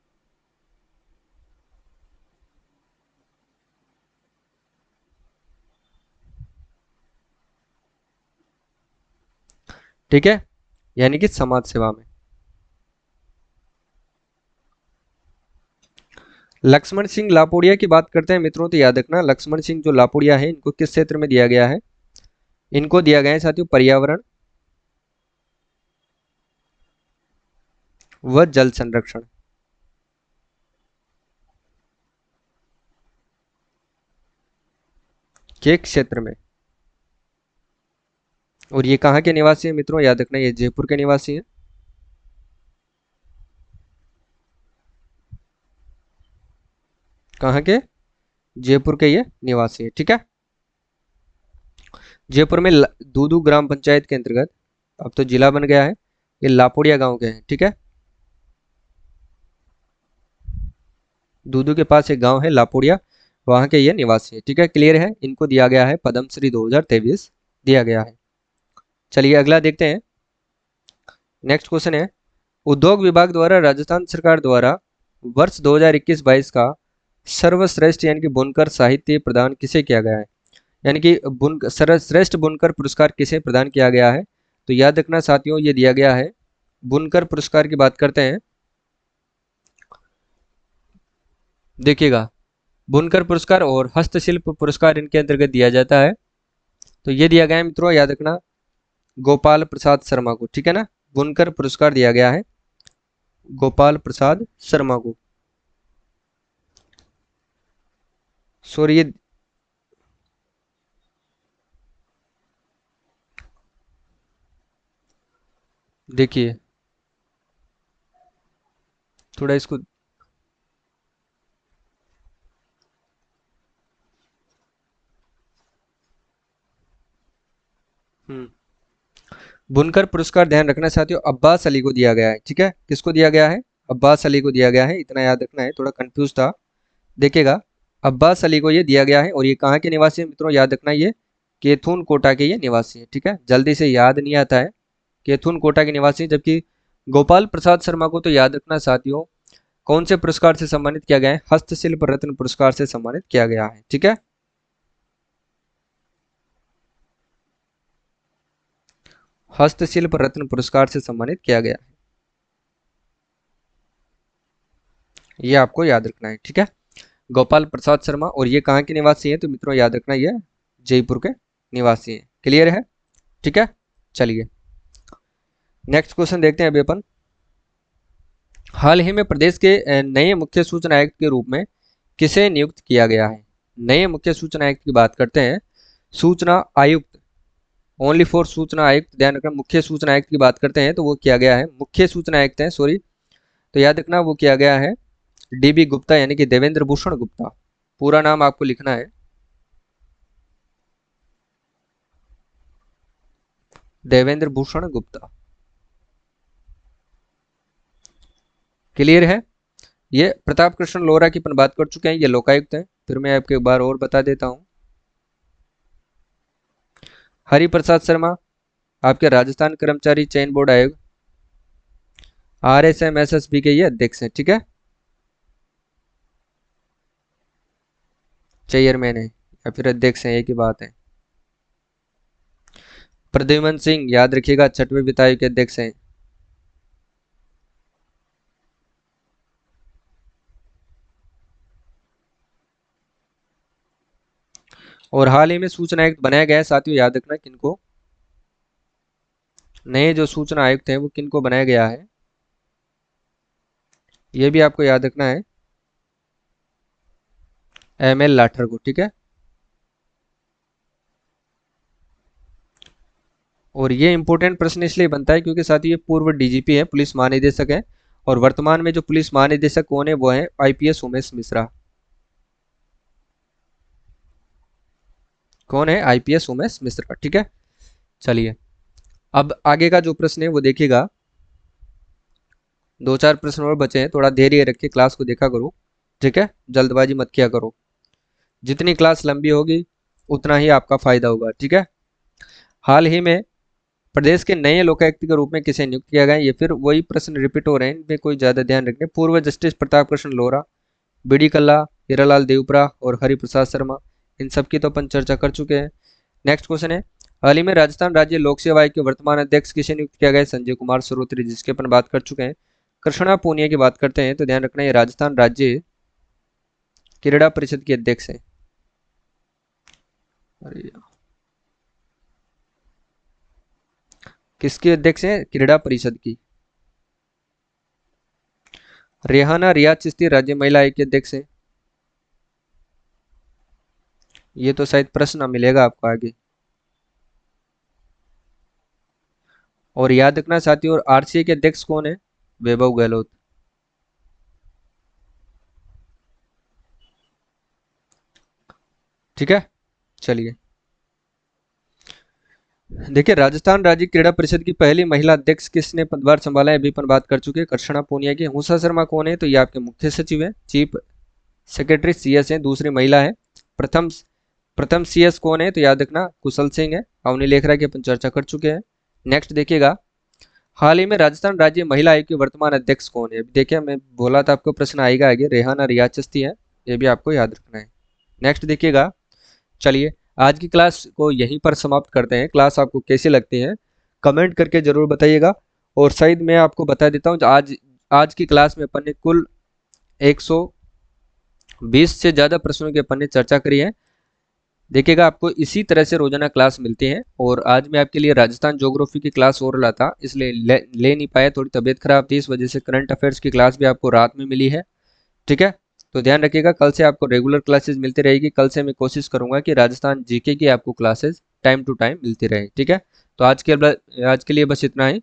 ठीक है, यानी कि समाज सेवा में। लक्ष्मण सिंह लापोड़िया की बात करते हैं मित्रों तो याद रखना, लक्ष्मण सिंह जो लापोड़िया है इनको किस क्षेत्र में दिया गया है? इनको दिया गया है साथियों पर्यावरण व जल संरक्षण के क्षेत्र में। और ये कहाँ के निवासी है मित्रों? याद रखना, ये जयपुर के निवासी हैं। कहाँ के? जयपुर के ये निवासी है। ठीक है, जयपुर में दूदू ग्राम पंचायत के अंतर्गत, अब तो जिला बन गया है, ये लापोड़िया गांव के हैं। ठीक है, दूदू के पास एक गांव है लापुड़िया, वहां के ये निवासी है। ठीक है, क्लियर है। इनको दिया गया है पद्मश्री 2023 दिया गया है। चलिए अगला देखते हैं। नेक्स्ट क्वेश्चन है, उद्योग विभाग द्वारा राजस्थान सरकार द्वारा वर्ष 2021-22 का सर्वश्रेष्ठ यानी कि बुनकर साहित्य प्रदान किसे किया गया है? यानी कि सर्वश्रेष्ठ बुनकर पुरस्कार किसे प्रदान किया गया है? तो याद रखना साथियों, ये दिया गया है, बुनकर पुरस्कार की बात करते हैं, देखिएगा, बुनकर पुरस्कार और हस्तशिल्प पुरस्कार इनके अंतर्गत दिया जाता है। तो ये दिया गया है मित्रों, याद रखना, गोपाल प्रसाद शर्मा को। ठीक है ना, बुनकर पुरस्कार दिया गया है गोपाल प्रसाद शर्मा को। सॉरी, ये देखिए थोड़ा इसको, हम्म, बुनकर पुरस्कार ध्यान रखना साथियों, अब्बास अली को दिया गया है। ठीक है, किसको दिया गया है? अब्बास अली को दिया गया है, इतना याद रखना है, थोड़ा कंफ्यूज था। देखिएगा, अब्बास अली को ये दिया गया है, और ये कहाँ के निवासी है मित्रों? याद रखना, ये केथुन कोटा के ये निवासी है। ठीक है, जल्दी से याद नहीं आता है, केथुन कोटा के निवासी। जबकि गोपाल प्रसाद शर्मा को तो याद रखना साथियों, कौन से पुरस्कार से सम्मानित किया गया है? हस्तशिल्प रत्न पुरस्कार से सम्मानित किया गया है। ठीक है, हस्तशिल्प रत्न पुरस्कार से सम्मानित किया गया है, ये आपको याद रखना है। ठीक है, गोपाल प्रसाद शर्मा, और ये कहाँ के निवासी हैं? तो मित्रों याद रखना, ये जयपुर के निवासी हैं। क्लियर है? ठीक है, चलिए नेक्स्ट क्वेश्चन देखते हैं अभी अपन। हाल ही में प्रदेश के नए मुख्य सूचना आयुक्त के रूप में किसे नियुक्त किया गया है? नए मुख्य सूचना आयुक्त की बात करते हैं, सूचना आयुक्त, ओनली फॉर सूचना आयुक्त, ध्यान रखना, मुख्य सूचना आयुक्त की बात करते हैं तो वो किया गया है, मुख्य सूचना आयुक्त है, सॉरी, तो याद रखना वो किया गया है डीबी गुप्ता, यानी कि देवेंद्र भूषण गुप्ता। पूरा नाम आपको लिखना है, देवेंद्र भूषण गुप्ता। क्लियर है? ये प्रताप कृष्ण लोहरा की अपन बात कर चुके हैं, ये लोकायुक्त हैं। फिर मैं आपको एक बार और बता देता हूँ, हरिप्रसाद शर्मा आपके राजस्थान कर्मचारी चयन बोर्ड आयोग, RSMSSB के ये अध्यक्ष हैं। ठीक है, चेयरमैन है या फिर अध्यक्ष है, एक ही बात है। प्रद्युमन सिंह याद रखिएगा, छठवें वित्त आयोग के अध्यक्ष हैं। और हाल ही में सूचना आयुक्त बनाया गया है साथियों, याद रखना किनको, नए जो सूचना आयुक्त हैं वो किनको बनाया गया है, ये भी आपको याद रखना है, ML लाठर को। ठीक है, और ये इंपॉर्टेंट प्रश्न इसलिए बनता है क्योंकि साथ ही ये पूर्व DGP है, पुलिस महानिदेशक है, और वर्तमान में जो पुलिस महानिदेशक कौन है? वो है IPS उमेश मिश्रा। कौन है? IPS उमेश मिश्रा। ठीक है, चलिए अब आगे का जो प्रश्न है वो देखिएगा, दो चार प्रश्न और बचे हैं, थोड़ा धैर्य रख के क्लास को देखा करो। ठीक है, जल्दबाजी मत किया करो, जितनी क्लास लंबी होगी उतना ही आपका फायदा होगा। ठीक है, हाल ही में प्रदेश के नए लोकायुक्त के रूप में किसे नियुक्त किया गया है? ये फिर वही प्रश्न रिपीट हो रहे हैं, इनमें कोई ज्यादा ध्यान रखने। पूर्व जस्टिस प्रताप कृष्ण लोहरा, BD कल्ला, हीरालाल देवपरा और हरिप्रसाद शर्मा, इन सब की तो अपन चर्चा कर चुके हैं। नेक्स्ट क्वेश्चन है, हाल ही में राजस्थान राज्य लोक सेवा आयोग के वर्तमान अध्यक्ष किसे नियुक्त किया गया है? संजय कुमार सरोत्री, जिसके अपन बात कर चुके हैं। कृष्णा पूनिया की बात करते हैं तो ध्यान रखना, ये राजस्थान राज्य क्रीड़ा परिषद के अध्यक्ष है। अरे किसके अध्यक्ष हैं? क्रीड़ा परिषद की। रेहाना रियाज चिश्ती राज्य महिला आयोग के अध्यक्ष है। ये तो शायद प्रश्न मिलेगा आपको आगे। और याद रखना साथियों, और RCA के अध्यक्ष कौन है? वैभव गहलोत। ठीक है, चलिए देखिए, राजस्थान राज्य क्रीड़ा परिषद की पहली महिला अध्यक्ष किसने पदभार संभाला है? अभी अपन बात कर चुके हैं, कृष्णा पूनिया की। हंसा शर्मा कौन है? तो ये आपके मुख्य सचिव है, चीफ सेक्रेटरी सीएस हैं, दूसरी महिला है। प्रथम प्रथम सीएस कौन है? तो याद रखना कुशल सिंह है। अवनी लेखरा की अपन चर्चा कर चुके हैं। नेक्स्ट देखिएगा, हाल ही में राजस्थान राज्य महिला आयोग के वर्तमान अध्यक्ष कौन है? देखिए मैं बोला था आपको प्रश्न आएगा आगे, रेहाना रियाज चिश्ती है, ये भी आपको याद रखना है। नेक्स्ट देखिएगा, चलिए आज की क्लास को यहीं पर समाप्त करते हैं। क्लास आपको कैसी लगती है कमेंट करके जरूर बताइएगा। और शायद मैं आपको बता देता हूँ, आज आज की क्लास में अपन ने कुल 120 से ज़्यादा प्रश्नों की अपन ने चर्चा करी है। देखिएगा आपको इसी तरह से रोजाना क्लास मिलती है। और आज मैं आपके लिए राजस्थान ज्योग्राफी की क्लास और रहा था, इसलिए ले नहीं पाया, थोड़ी तबीयत खराब थी, इस वजह से करंट अफेयर्स की क्लास भी आपको रात में मिली है। ठीक है, तो ध्यान रखिएगा, कल से आपको रेगुलर क्लासेस मिलती रहेगी। कल से मैं कोशिश करूंगा कि राजस्थान जीके की आपको क्लासेस टाइम टू टाइम मिलती रहे। ठीक है, तो आज के लिए बस इतना ही।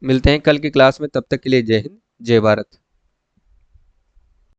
मिलते हैं कल की क्लास में, तब तक के लिए जय हिंद जय भारत।